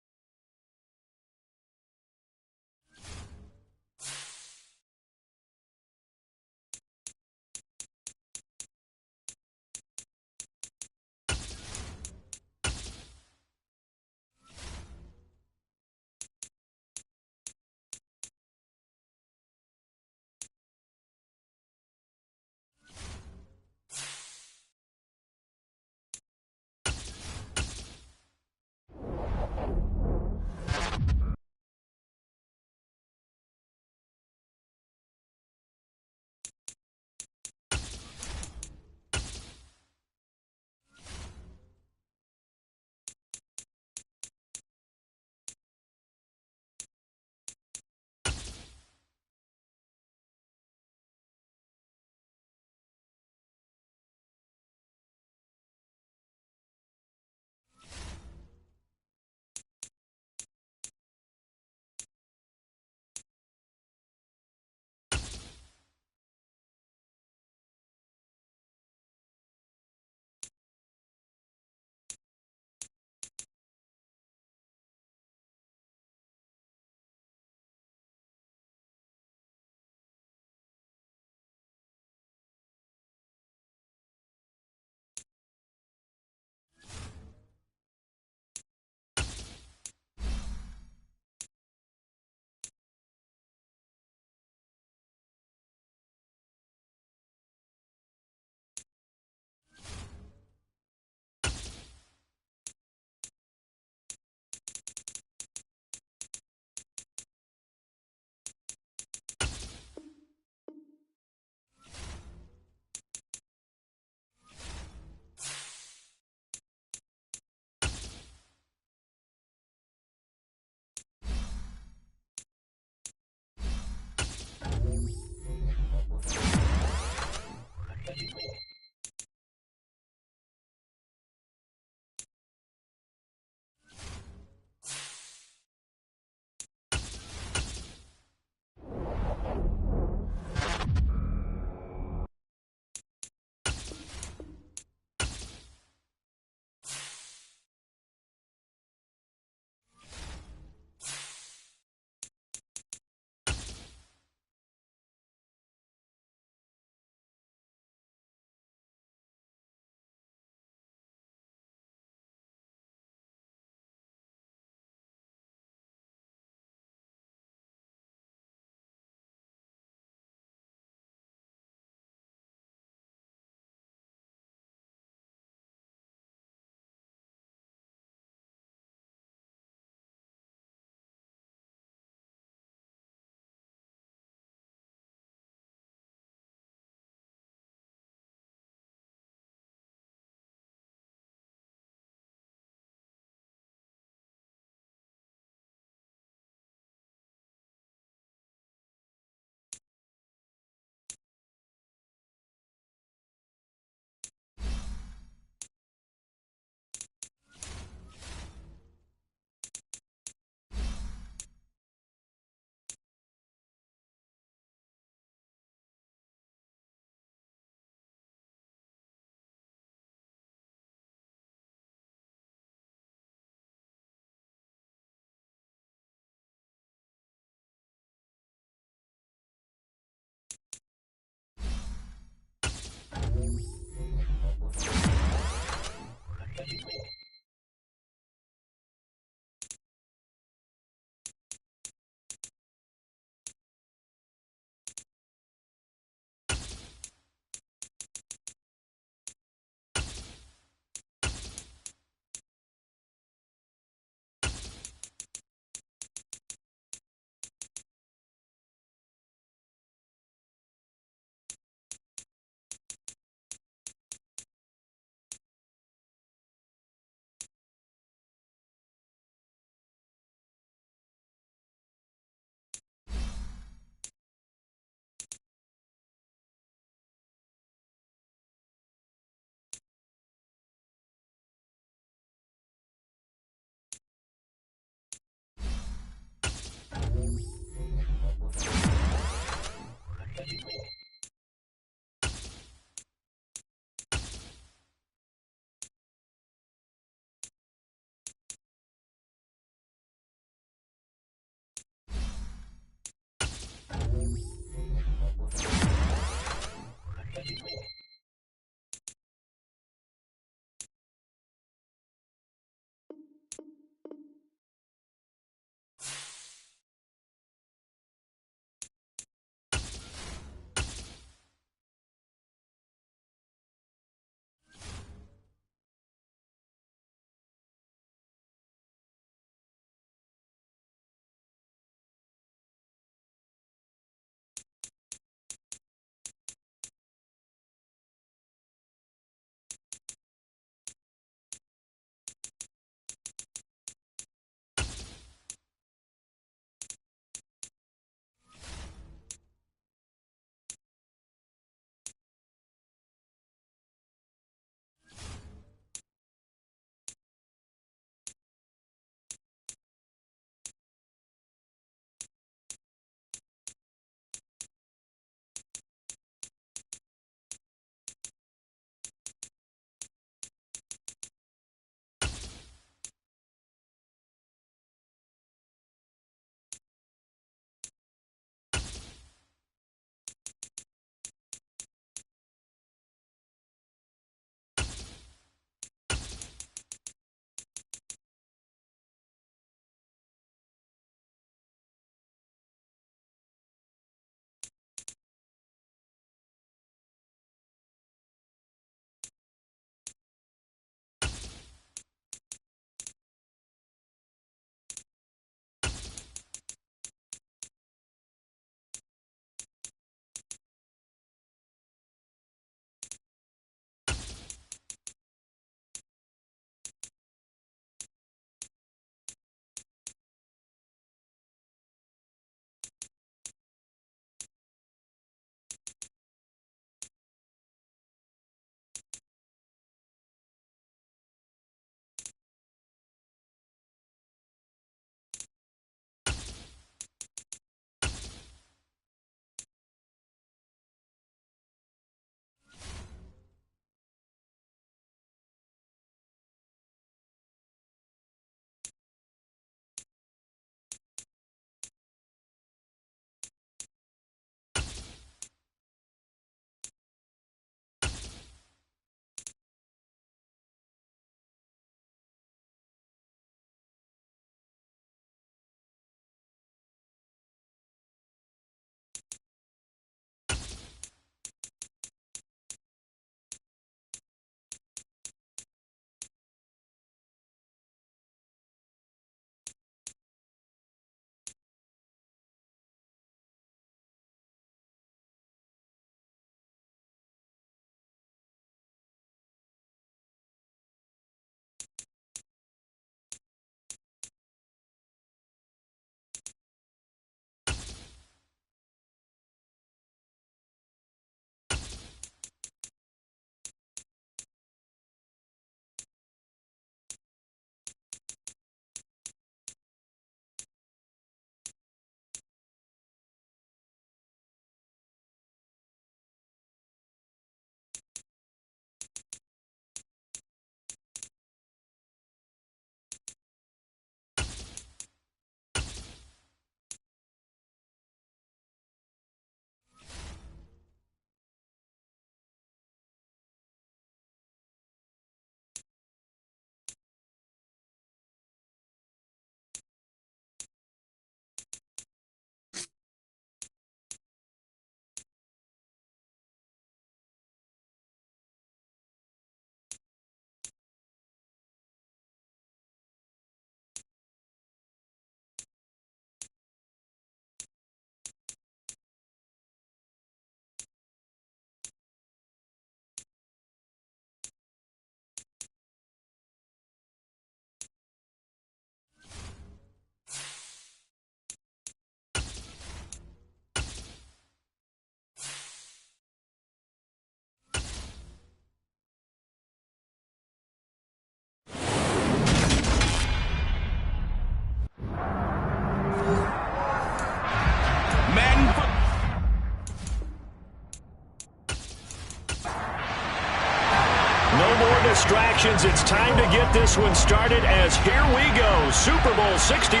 No more distractions. It's time to get this one started as here we go. Super Bowl 61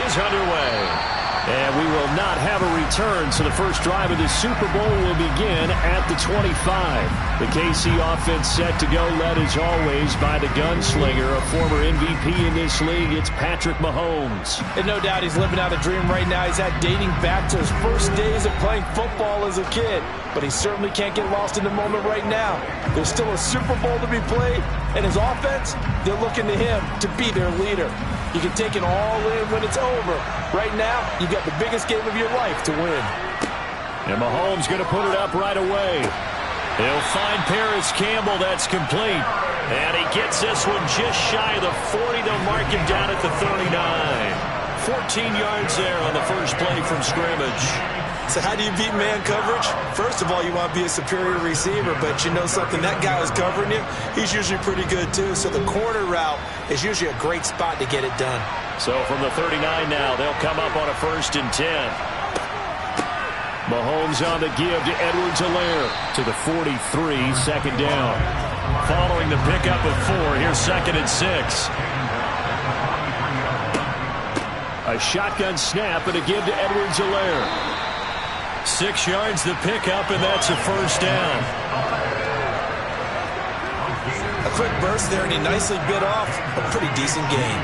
is underway. And we will not have a return, so the first drive of the Super Bowl will begin at the 25. The KC offense set to go, led as always by the gunslinger, a former MVP in this league. It's Patrick Mahomes. And no doubt he's living out a dream right now. He's had dating back to his first days of playing football as a kid. But he certainly can't get lost in the moment right now. There's still a Super Bowl to be played, and his offense, they're looking to him to be their leader. You can take it all in when it's over. Right now, you got the biggest game of your life to win. And Mahomes going to put it up right away. He'll find Paris Campbell. That's complete. And he gets this one just shy of the 40. They'll mark him down at the 39. 14 yards there on the first play from scrimmage. So how do you beat man coverage? First of all, you want to be a superior receiver, but you know something, that guy who's covering you, he's usually pretty good too. So the corner route is usually a great spot to get it done. So from the 39 now, they'll come up on a 1st and 10. Mahomes on the give to Edwards-Helaire to the 43, 2nd down. Following the pickup of 4, here's 2nd and 6. A shotgun snap and a give to Edwards-Helaire. 6 yards the pickup, and that's a 1st down. A quick burst there, and he nicely bit off a pretty decent gain.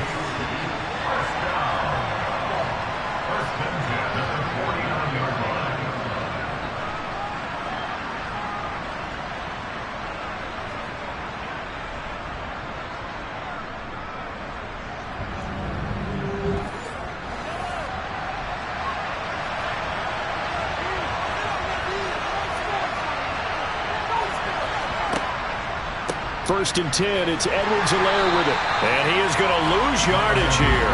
First and 10, it's Edwards-Helaire with it. And he is going to lose yardage here.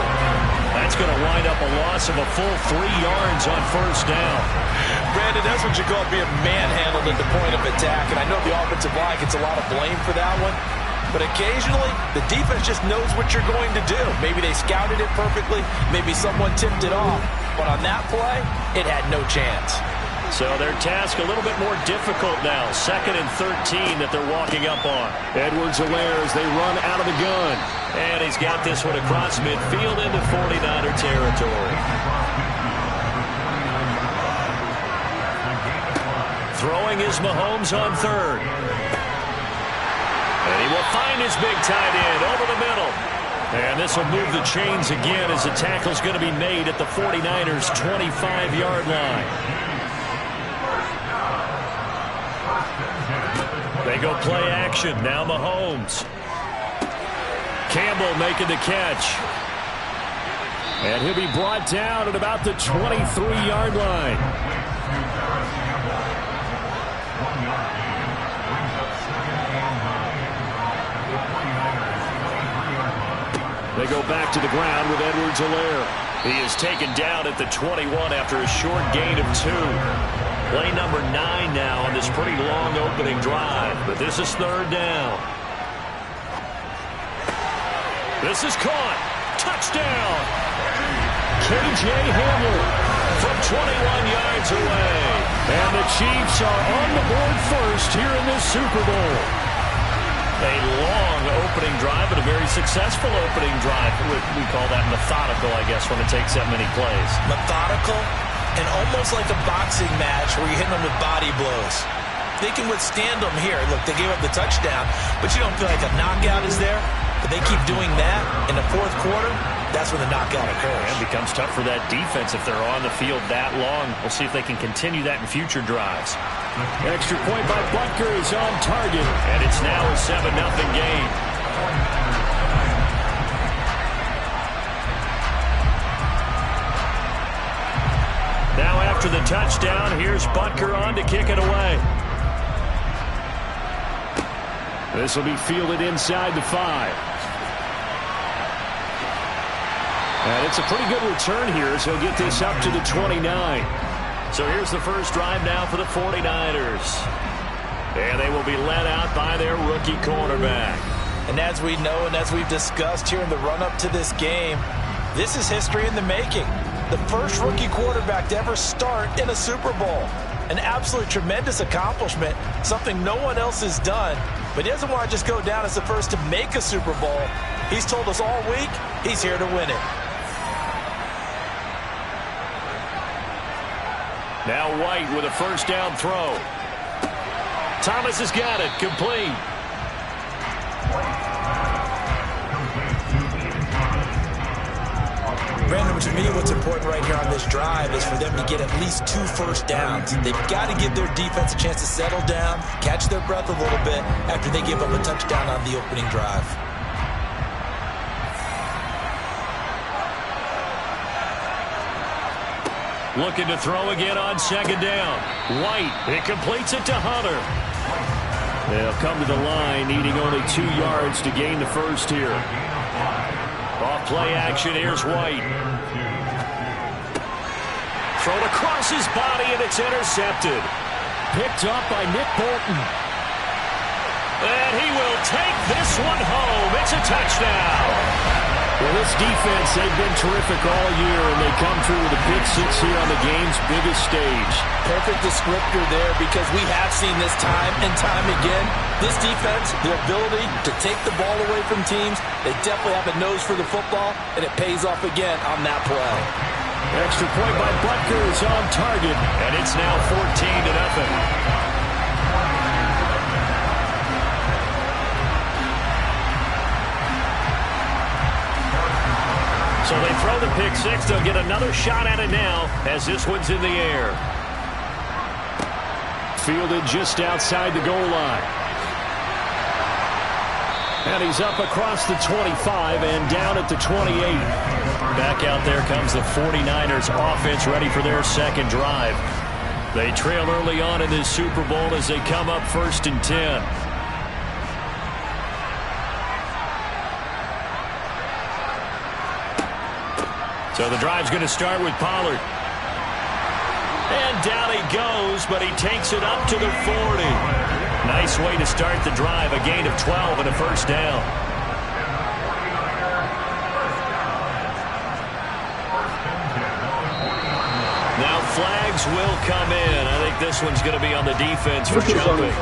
That's going to wind up a loss of a full 3 yards on 1st down. Brandon, that's what you call being manhandled at the point of attack. And I know the offensive line gets a lot of blame for that one. But occasionally, the defense just knows what you're going to do. Maybe they scouted it perfectly. Maybe someone tipped it off. But on that play, it had no chance. So their task a little bit more difficult now. 2nd and 13 that they're walking up on. Edwards-Helaire as they run out of the gun. And he's got this one across midfield into 49er territory. Throwing is Mahomes on 3rd. And he will find his big tight end over the middle. And this will move the chains again as the tackle's going to be made at the 49ers' 25-yard line. They go play action. Now Mahomes. Campbell making the catch. And he'll be brought down at about the 23-yard line. They go back to the ground with Edwards-Helaire. He is taken down at the 21 after a short gain of 2. Play number 9 now on this pretty long opening drive. But this is 3rd down. This is caught. Touchdown. K.J. Hamler from 21 yards away. And the Chiefs are on the board first here in this Super Bowl. A long opening drive, but a very successful opening drive. We call that methodical, I guess, when it takes that many plays. Methodical and almost like a boxing match where you're hitting them with body blows. They can withstand them here. Look, they gave up the touchdown, but you don't feel like a knockout is there. But they keep doing that in the 4th quarter. That's when the knockout occurs. It becomes tough for that defense if they're on the field that long. We'll see if they can continue that in future drives. Extra point by Butker is on target. And it's now a 7-0 game. Now after the touchdown, here's Butker on to kick it away. This will be fielded inside the 5. And it's a pretty good return here as he'll get this up to the 29. So here's the first drive now for the 49ers. And they will be led out by their rookie quarterback. And as we know and as we've discussed here in the run-up to this game, this is history in the making. The first rookie quarterback to ever start in a Super Bowl. An absolutely tremendous accomplishment, something no one else has done. But he doesn't want to just go down as the first to make a Super Bowl. He's told us all week he's here to win it. Now White with a first down throw. Thomas has got it. Complete. Brandon, to me, what's important right here on this drive is for them to get at least 2 first downs. They've got to give their defense a chance to settle down, catch their breath a little bit after they give up a touchdown on the opening drive. Looking to throw again on second down. White, it completes it to Hunter. They'll come to the line, needing only 2 yards to gain the first here. Off play action, here's White. Thrown across his body, and it's intercepted. Picked up by Nick Bolton. And he will take this one home. It's a touchdown. Well, this defense, they've been terrific all year, and they come through with a pick 6 here on the game's biggest stage. Perfect descriptor there, because we have seen this time and time again. This defense, their ability to take the ball away from teams, they definitely have a nose for the football, and it pays off again on that play. Extra point by Butker is on target. And it's now 14-0. So they throw the pick 6. They'll get another shot at it now as this one's in the air. Fielded just outside the goal line. And he's up across the 25 and down at the 28. Back out there comes the 49ers offense, ready for their second drive. They trail early on in this Super Bowl as they come up 1st and 10. So the drive's going to start with Pollard. And down he goes, but he takes it up to the 40. Nice way to start the drive, a gain of 12 and a first down. Now flags will come in. I think this one's going to be on the defense for jumping.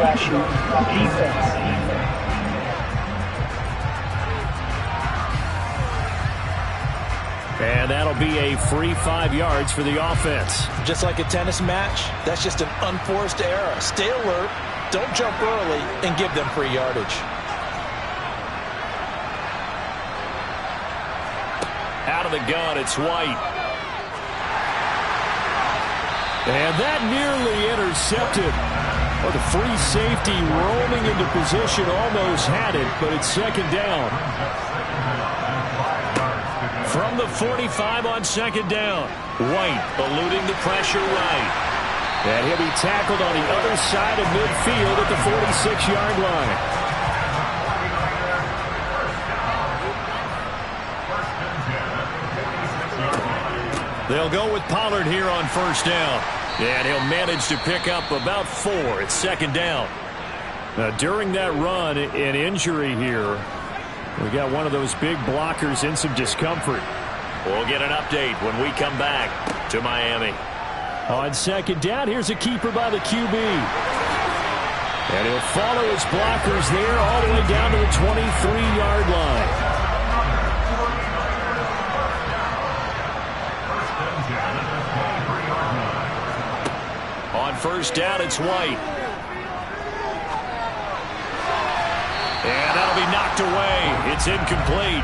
And that'll be a free 5 yards for the offense. Just like a tennis match, that's just an unforced error. Stay alert, don't jump early, and give them free yardage. Out of the gun, it's White. And that nearly intercepted. Well, the free safety rolling into position almost had it, but it's second down. From the 45 on second down. White eluding the pressure right. And he'll be tackled on the other side of midfield at the 46-yard line. They'll go with Pollard here on first down. And he'll manage to pick up about 4. It's second down. Now, during that run, an injury here. We got one of those big blockers in some discomfort. We'll get an update when we come back to Miami. On second down, here's a keeper by the QB. And he'll follow his blockers there all the way down to the 23-yard line. On first down, it's White. And that'll be knocked away. It's incomplete.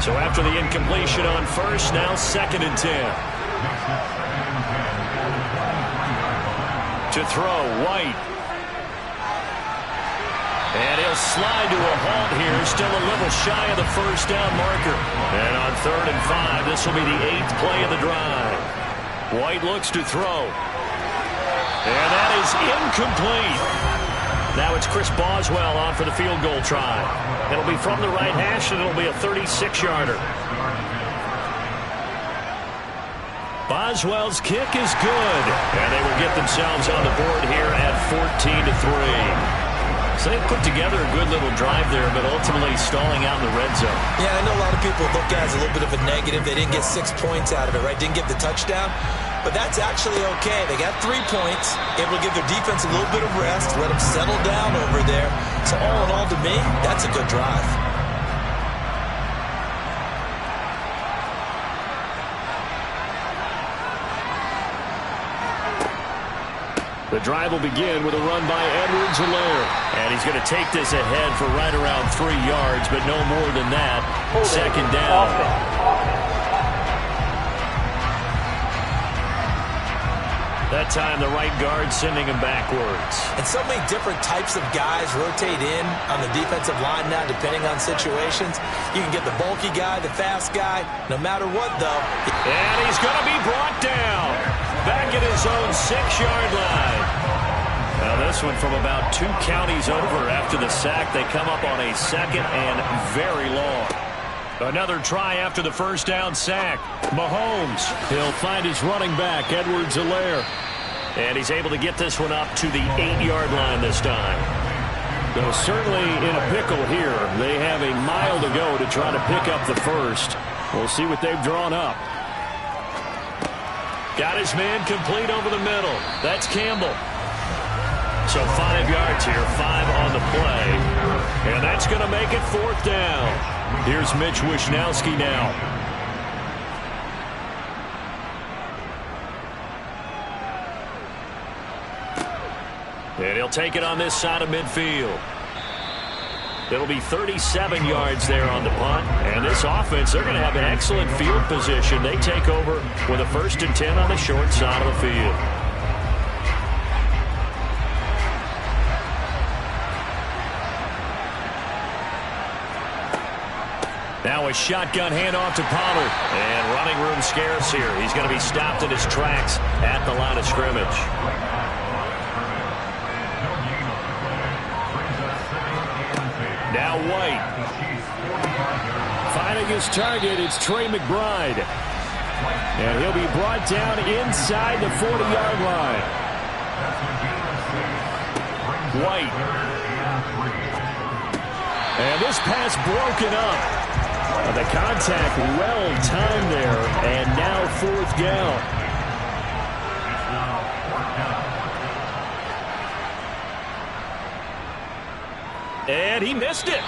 So after the incompletion on first, now second and 10. To throw, White. And he'll slide to a halt here. Still a little shy of the first down marker. And on 3rd and 5, this will be the 8th play of the drive. White looks to throw. And that is incomplete. Now it's Chris Boswell on for the field goal try. It'll be from the right hash, and it'll be a 36-yarder. Boswell's kick is good. And they will get themselves on the board here at 14-3. So they put together a good little drive there, but ultimately stalling out in the red zone. Yeah, I know a lot of people look at it as a little bit of a negative. They didn't get 6 points out of it, right? Didn't get the touchdown. But that's actually okay. They got 3 points, able to give their defense a little bit of rest, let them settle down over there. So all in all, to me, that's a good drive. The drive will begin with a run by Edwards-Helaire. And he's going to take this ahead for right around 3 yards, but no more than that. Second down. That time the right guard sending him backwards. And so many different types of guys rotate in on the defensive line now, depending on situations. You can get the bulky guy, the fast guy, no matter what, though. And he's going to be brought down back at his own 6-yard line. Now this one from about 2 counties over after the sack. They come up on a second and very long. Another try after the first down sack. Mahomes, he'll find his running back, Edwards-Helaire. And he's able to get this one up to the 8-yard line this time. They're certainly in a pickle here. They have a mile to go to try to pick up the first. We'll see what they've drawn up. Got his man complete over the middle. That's Campbell. So 5 yards here, 5 on the play. And that's going to make it 4th down. Here's Mitch Wishnowski now. And he'll take it on this side of midfield. It'll be 37 yards there on the punt. And this offense, they're going to have an excellent field position. They take over with a 1st and 10 on the short side of the field. Now a shotgun handoff to Pollard. And running room scarce here. He's going to be stopped in his tracks at the line of scrimmage. Now White. Finding his target, it's Trey McBride. And he'll be brought down inside the 40-yard line. White. And this pass broken up. The contact well timed there, and now 4th down. And he missed it.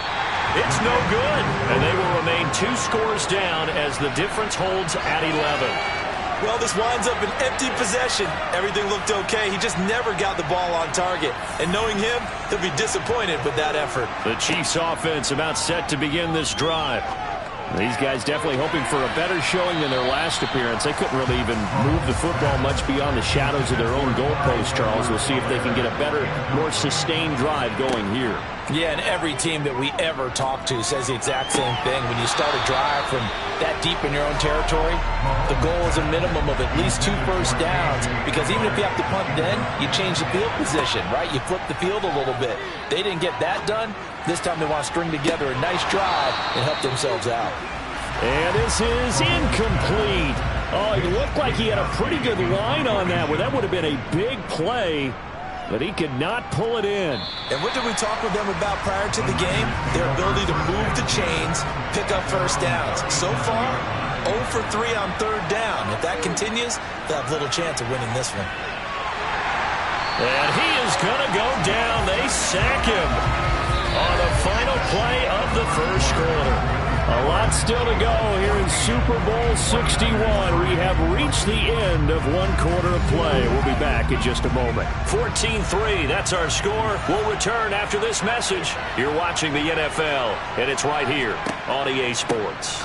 It's no good. And they will remain 2 scores down as the difference holds at 11. Well, this winds up an empty possession. Everything looked okay. He just never got the ball on target. And knowing him, he'll be disappointed with that effort. The Chiefs offense about set to begin this drive. These guys definitely hoping for a better showing than their last appearance. They couldn't really even move the football much beyond the shadows of their own goalpost, Charles. We'll see if they can get a better, more sustained drive going here. Yeah, and every team that we ever talk to says the exact same thing. When you start a drive from that deep in your own territory, the goal is a minimum of at least 2 first downs, because even if you have to punt then, you change the field position, right? You flip the field a little bit. They didn't get that done. This time they want to string together a nice drive and help themselves out. And this is incomplete. Oh, it looked like he had a pretty good line on that one. That would have been a big play, but he could not pull it in. And what did we talk with them about prior to the game? Their ability to move the chains, pick up first downs. So far, 0 for 3 on 3rd down. If that continues, they'll have little chance of winning this one. And he is going to go down. They sack him on the final play of the first quarter. A lot still to go here in Super Bowl 61. We have reached the end of 1 quarter of play. We'll be back in just a moment. 14-3, that's our score. We'll return after this message. You're watching the NFL, and it's right here on EA Sports.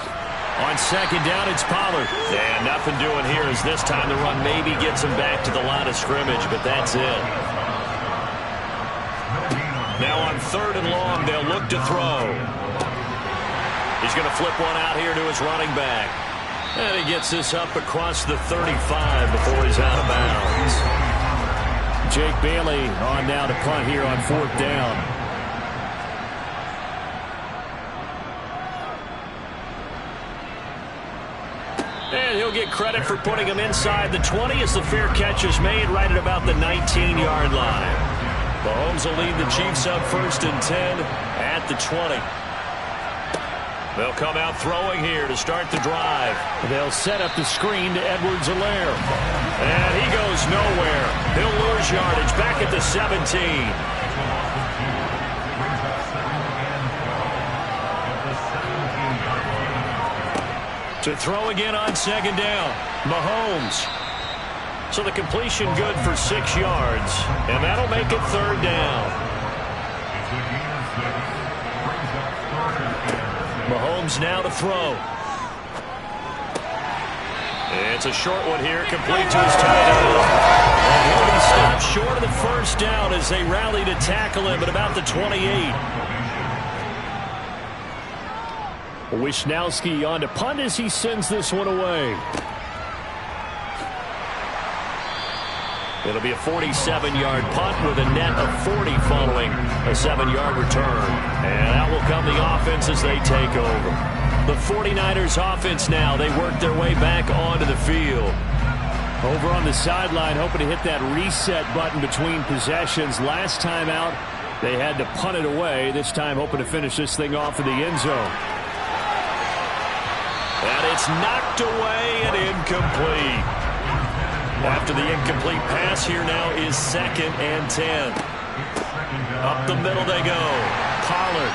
On 2nd down, it's Pollard. And nothing doing here as this time the run maybe gets him back to the line of scrimmage, but that's it. Now on 3rd and long, they'll look to throw. He's going to flip one out here to his running back. And he gets this up across the 35 before he's out of bounds. Jake Bailey on now to punt here on 4th down. And he'll get credit for putting him inside the 20 as the fair catch is made right at about the 19-yard line. Mahomes will lead the Chiefs up 1st and 10 at the 20. They'll come out throwing here to start the drive. They'll set up the screen to Edwards-Helaire. And he goes nowhere. He'll lose yardage back at the 17. To throw again on 2nd down. Mahomes So the completion good for 6 yards, and that'll make it 3rd down. Mahomes now to throw. It's a short one here, complete to his tight end. And he'll be stopped short of the 1st down as they rally to tackle him at about the 28. Wishnowski on to punt as he sends this one away. It'll be a 47-yard punt with a net of 40 following a 7-yard return. And out will come the offense as they take over. The 49ers offense now, they work their way back onto the field. Over on the sideline, hoping to hit that reset button between possessions. Last time out, they had to punt it away. This time, hoping to finish this thing off in the end zone. And it's knocked away and incomplete. After the incomplete pass, here now is 2nd and 10. Up the middle they go. Pollard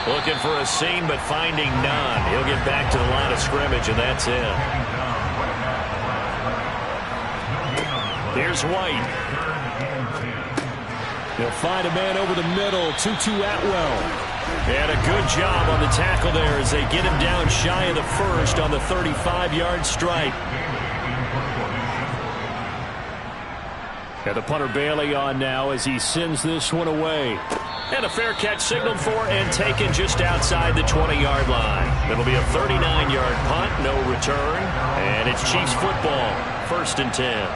looking for a seam, but finding none. He'll get back to the line of scrimmage, and that's it. Here's White. They'll find a man over the middle. Tutu Atwell. And a good job on the tackle there as they get him down shy of the 1st on the 35-yard stripe. And the punter Bailey on now as he sends this one away. And a fair catch signaled for and taken just outside the 20-yard line. It'll be a 39-yard punt, no return. And it's Chiefs football, 1st and 10.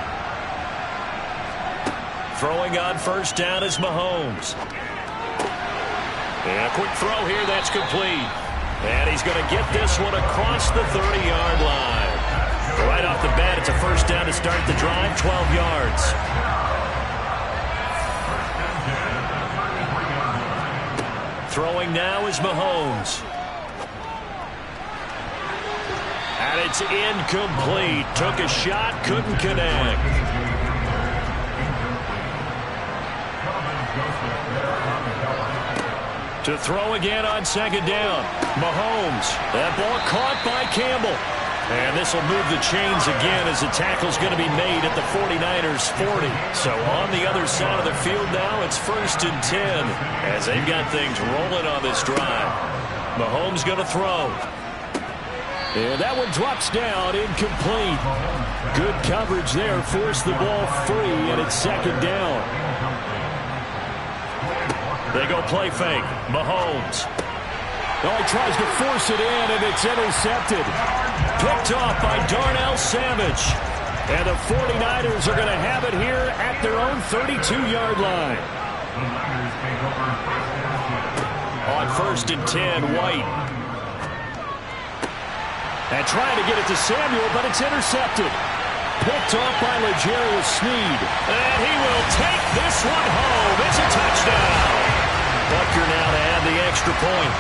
Throwing on 1st down is Mahomes. And a quick throw here, that's complete. And he's going to get this one across the 30-yard line. Right off the bat, it's a 1st down to start the drive, 12 yards. Throwing now is Mahomes. And it's incomplete. Took a shot, couldn't connect. To throw again on 2nd down. Mahomes. That ball caught by Campbell. And this will move the chains again as the tackle's going to be made at the 49ers 40. So on the other side of the field now, it's 1st and 10 as they've got things rolling on this drive. Mahomes going to throw. And that one drops down, incomplete. Good coverage there, forced the ball free, and it's 2nd down. They go play fake. Mahomes. Oh, he tries to force it in, and it's intercepted. Picked off by Darnell Savage. And the 49ers are going to have it here at their own 32-yard line. On 1st and 10, White. And trying to get it to Samuel, but it's intercepted. Picked off by L'Jarius Sneed. And he will take this one home. It's a touchdown. Bucker now to add the extra point.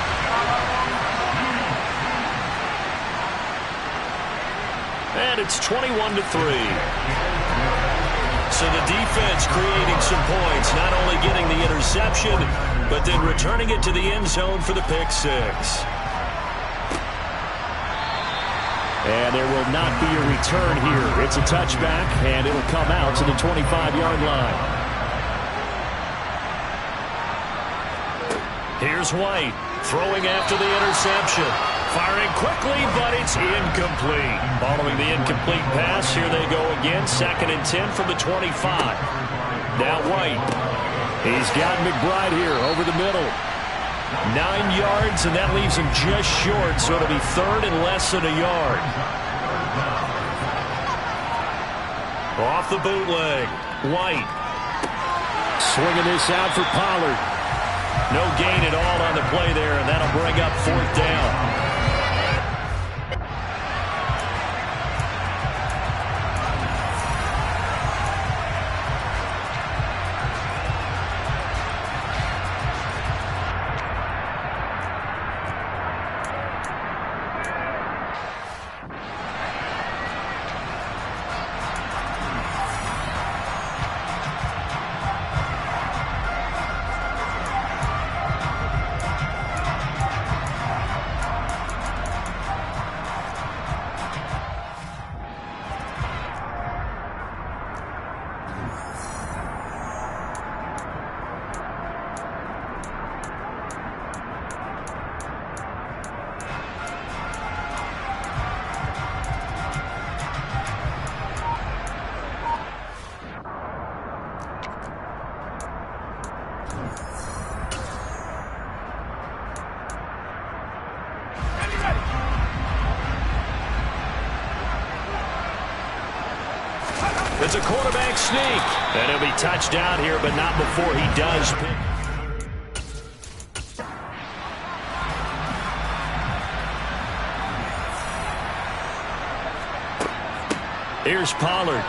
And it's 21-3. So the defense creating some points, not only getting the interception, but then returning it to the end zone for the pick 6. And there will not be a return here. It's a touchback, and it'll come out to the 25-yard line. Here's White, throwing after the interception. Firing quickly, but it's incomplete. Following the incomplete pass, here they go again. 2nd and 10 from the 25. Now White. He's got McBride here over the middle. 9 yards, and that leaves him just short, so it'll be 3rd and less than a yard. Off the bootleg. White. Swinging this out for Pollard. No gain at all on the play there, and that'll bring up 4th down. It's a quarterback sneak. And he'll be touched down here, but not before he does pick. Here's Pollard.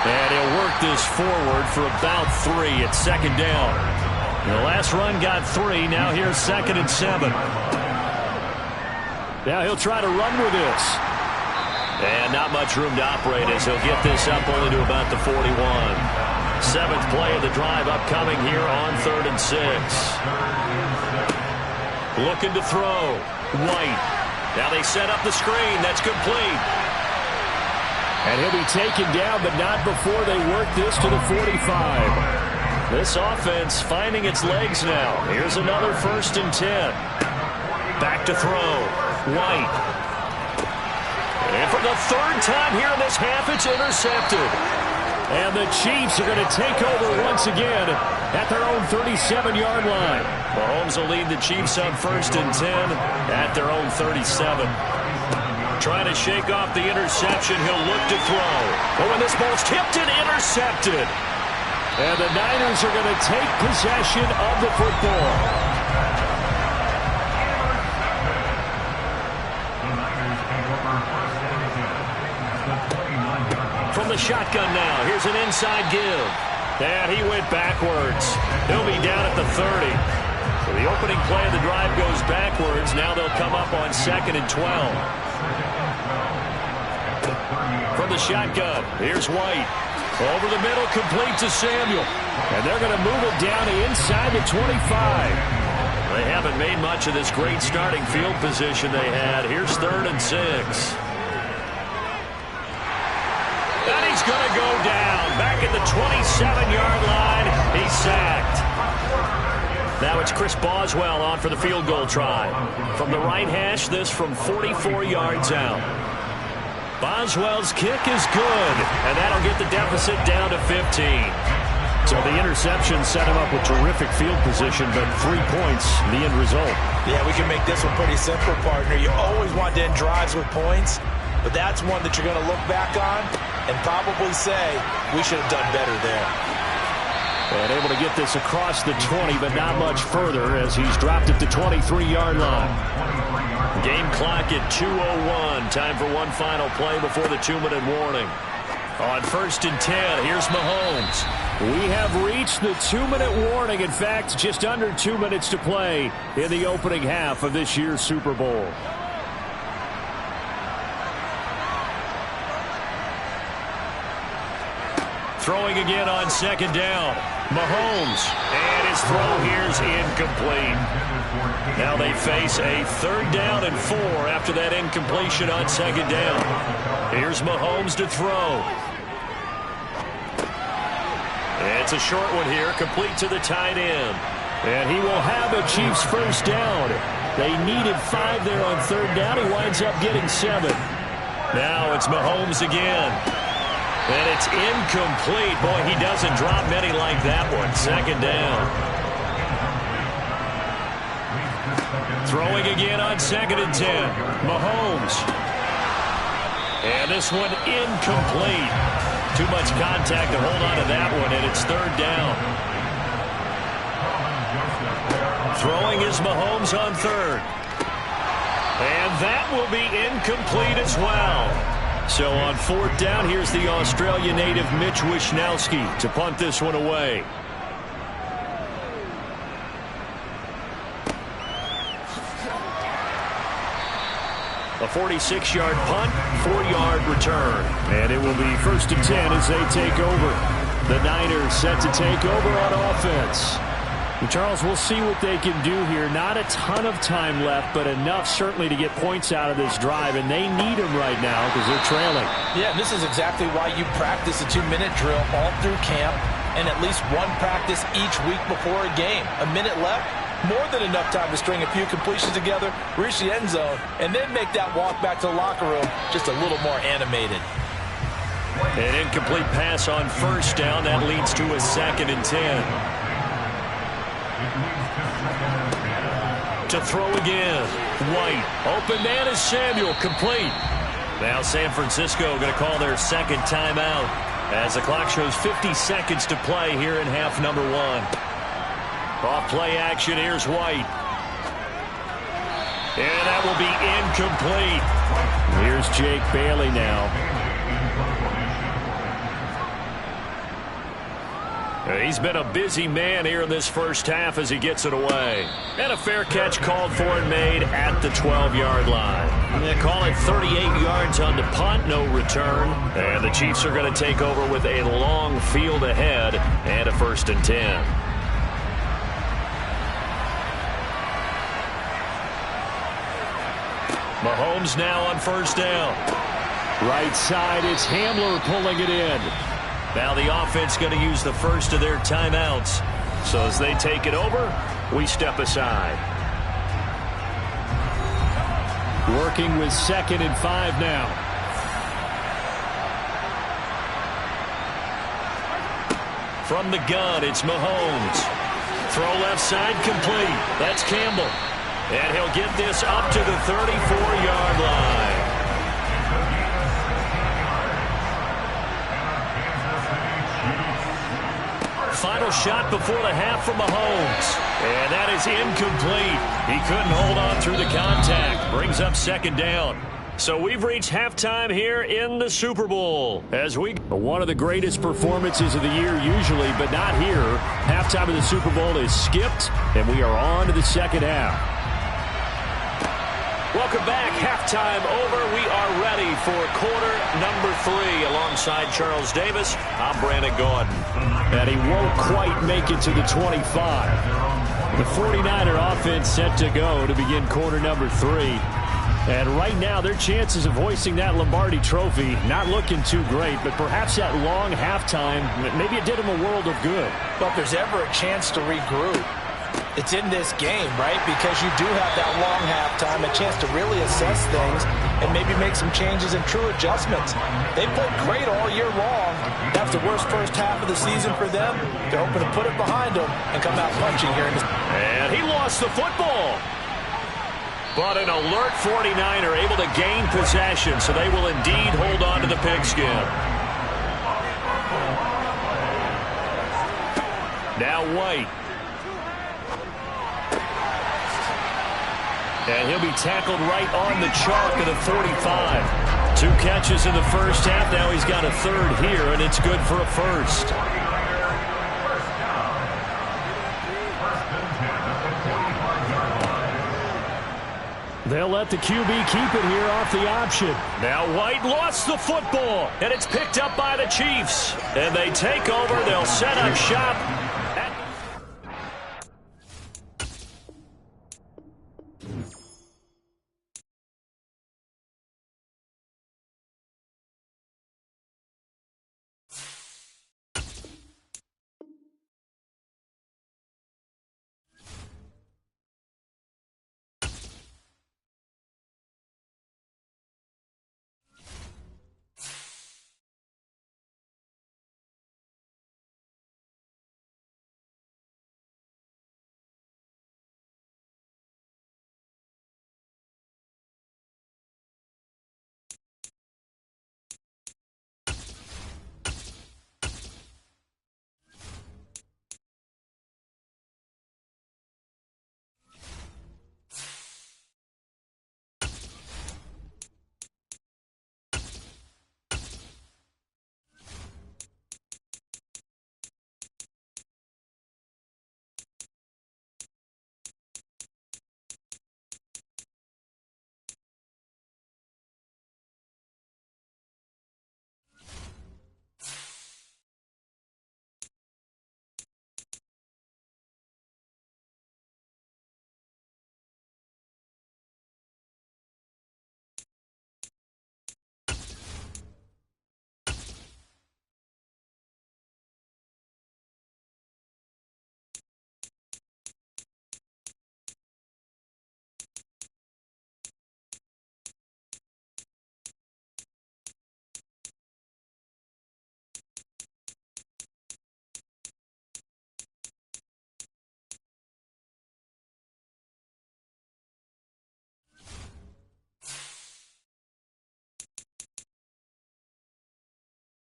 And he'll work this forward for about 3 at second down. The last run got 3. Now here's 2nd and 7. Now he'll try to run with this. And not much room to operate as he'll get this up only to about the 41. 7th play of the drive upcoming here on 3rd and 6. Looking to throw. White. Now they set up the screen. That's complete. And he'll be taken down, but not before they work this to the 45. This offense finding its legs now. Here's another 1st and 10. Back to throw. White. And for the 3rd time here in this half, it's intercepted. And the Chiefs are going to take over once again at their own 37-yard line. Mahomes will lead the Chiefs on 1st and 10 at their own 37. Trying to shake off the interception. He'll look to throw. Oh, and this ball's tipped and intercepted. And the Niners are going to take possession of the football. From the shotgun now. Here's an inside give. And he went backwards. He'll be down at the 30. So the opening play of the drive goes backwards. Now they'll come up on 2nd and 12. From the shotgun, here's White. Over the middle, complete to Samuel. And they're going to move it down to inside the 25. They haven't made much of this great starting field position they had. Here's 3rd and 6. And he's going to go down. Back at the 27-yard line. He's sacked. Now it's Chris Boswell on for the field goal try. From the right hash, this from 44 yards out. Boswell's kick is good, and that'll get the deficit down to 15. So the interception set him up with terrific field position, but 3 points, the end result. Yeah, we can make this one pretty simple, partner. You always want to end drives with points, but that's one that you're going to look back on and probably say, we should have done better there. And able to get this across the 20, but not much further as he's dropped it to 23-yard line. Game clock at 2:01. Time for one final play before the 2-minute warning. On 1st and 10, here's Mahomes. We have reached the 2-minute warning. In fact, just under 2 minutes to play in the opening half of this year's Super Bowl. Throwing again on 2nd down. Mahomes. And his throw here's incomplete. Now they face a 3rd down and 4 after that incompletion on 2nd down. Here's Mahomes to throw. It's a short one here, complete to the tight end. And he will have a Chiefs 1st down. They needed 5 there on 3rd down. He winds up getting 7. Now it's Mahomes again. And it's incomplete. Boy, he doesn't drop many like that one. 2nd down. Throwing again on 2nd and 10. Mahomes. And this one incomplete. Too much contact to hold on to that one, and it's 3rd down. Throwing is Mahomes on 3rd. And that will be incomplete as well. So on 4th down, here's the Australia native Mitch Wishnowsky to punt this one away. A 46-yard punt, 4-yard return. And it will be 1st and 10 as they take over. The Niners set to take over on offense. And Charles, we'll see what they can do here. Not a ton of time left, but enough certainly to get points out of this drive, and they need them right now because they're trailing. Yeah, and this is exactly why you practice a 2-minute drill all through camp and at least one practice each week before a game. A minute left, more than enough time to string a few completions together, reach the end zone, and then make that walk back to the locker room just a little more animated. An incomplete pass on 1st down. That leads to a 2nd and 10. To throw again. White. Open man is Samuel. Complete. Now San Francisco going to call their 2nd timeout. as the clock shows 50 seconds to play here in half number one. Off play action, here's White. And that will be incomplete. Here's Jake Bailey now. He's been a busy man here in this first half as he gets it away. And a fair catch called for and made at the 12-yard line. They call it 38 yards on the punt, no return. And the Chiefs are going to take over with a long field ahead and a 1st and 10. Mahomes now on 1st down. Right side, it's Hamler pulling it in. Now the offense going to use the first of their timeouts. So as they take it over, we step aside. Working with 2nd and 5 now. From the gun, it's Mahomes. Throw left side complete. That's Campbell. And he'll get this up to the 34-yard line. Final shot before the half from Mahomes. And that is incomplete. He couldn't hold on through the contact. Brings up 2nd down. So we've reached halftime here in the Super Bowl. One of the greatest performances of the year usually, but not here. Halftime of the Super Bowl is skipped, and we are on to the second half. Welcome back. Halftime over. We are ready for quarter number 3. Alongside Charles Davis, I'm Brandon Gordon. And he won't quite make it to the 25. The 49er offense set to go to begin quarter number 3. And right now, their chances of hoisting that Lombardi trophy not looking too great, but perhaps that long halftime, maybe it did them a world of good. But if there's ever a chance to regroup, it's in this game, right? Because you do have that long halftime, a chance to really assess things and maybe make some changes and true adjustments. They played great all year long. That's the worst first half of the season for them. They're hoping to put it behind them and come out punching here. And he lost the football. But an alert 49er able to gain possession, so they will indeed hold on to the pigskin. Now White. And he'll be tackled right on the chalk of the 45. 2 catches in the first half. Now he's got a 3rd here, and it's good for a 1st. They'll let the QB keep it here off the option. Now White lost the football, and it's picked up by the Chiefs. And they take over. They'll set up shop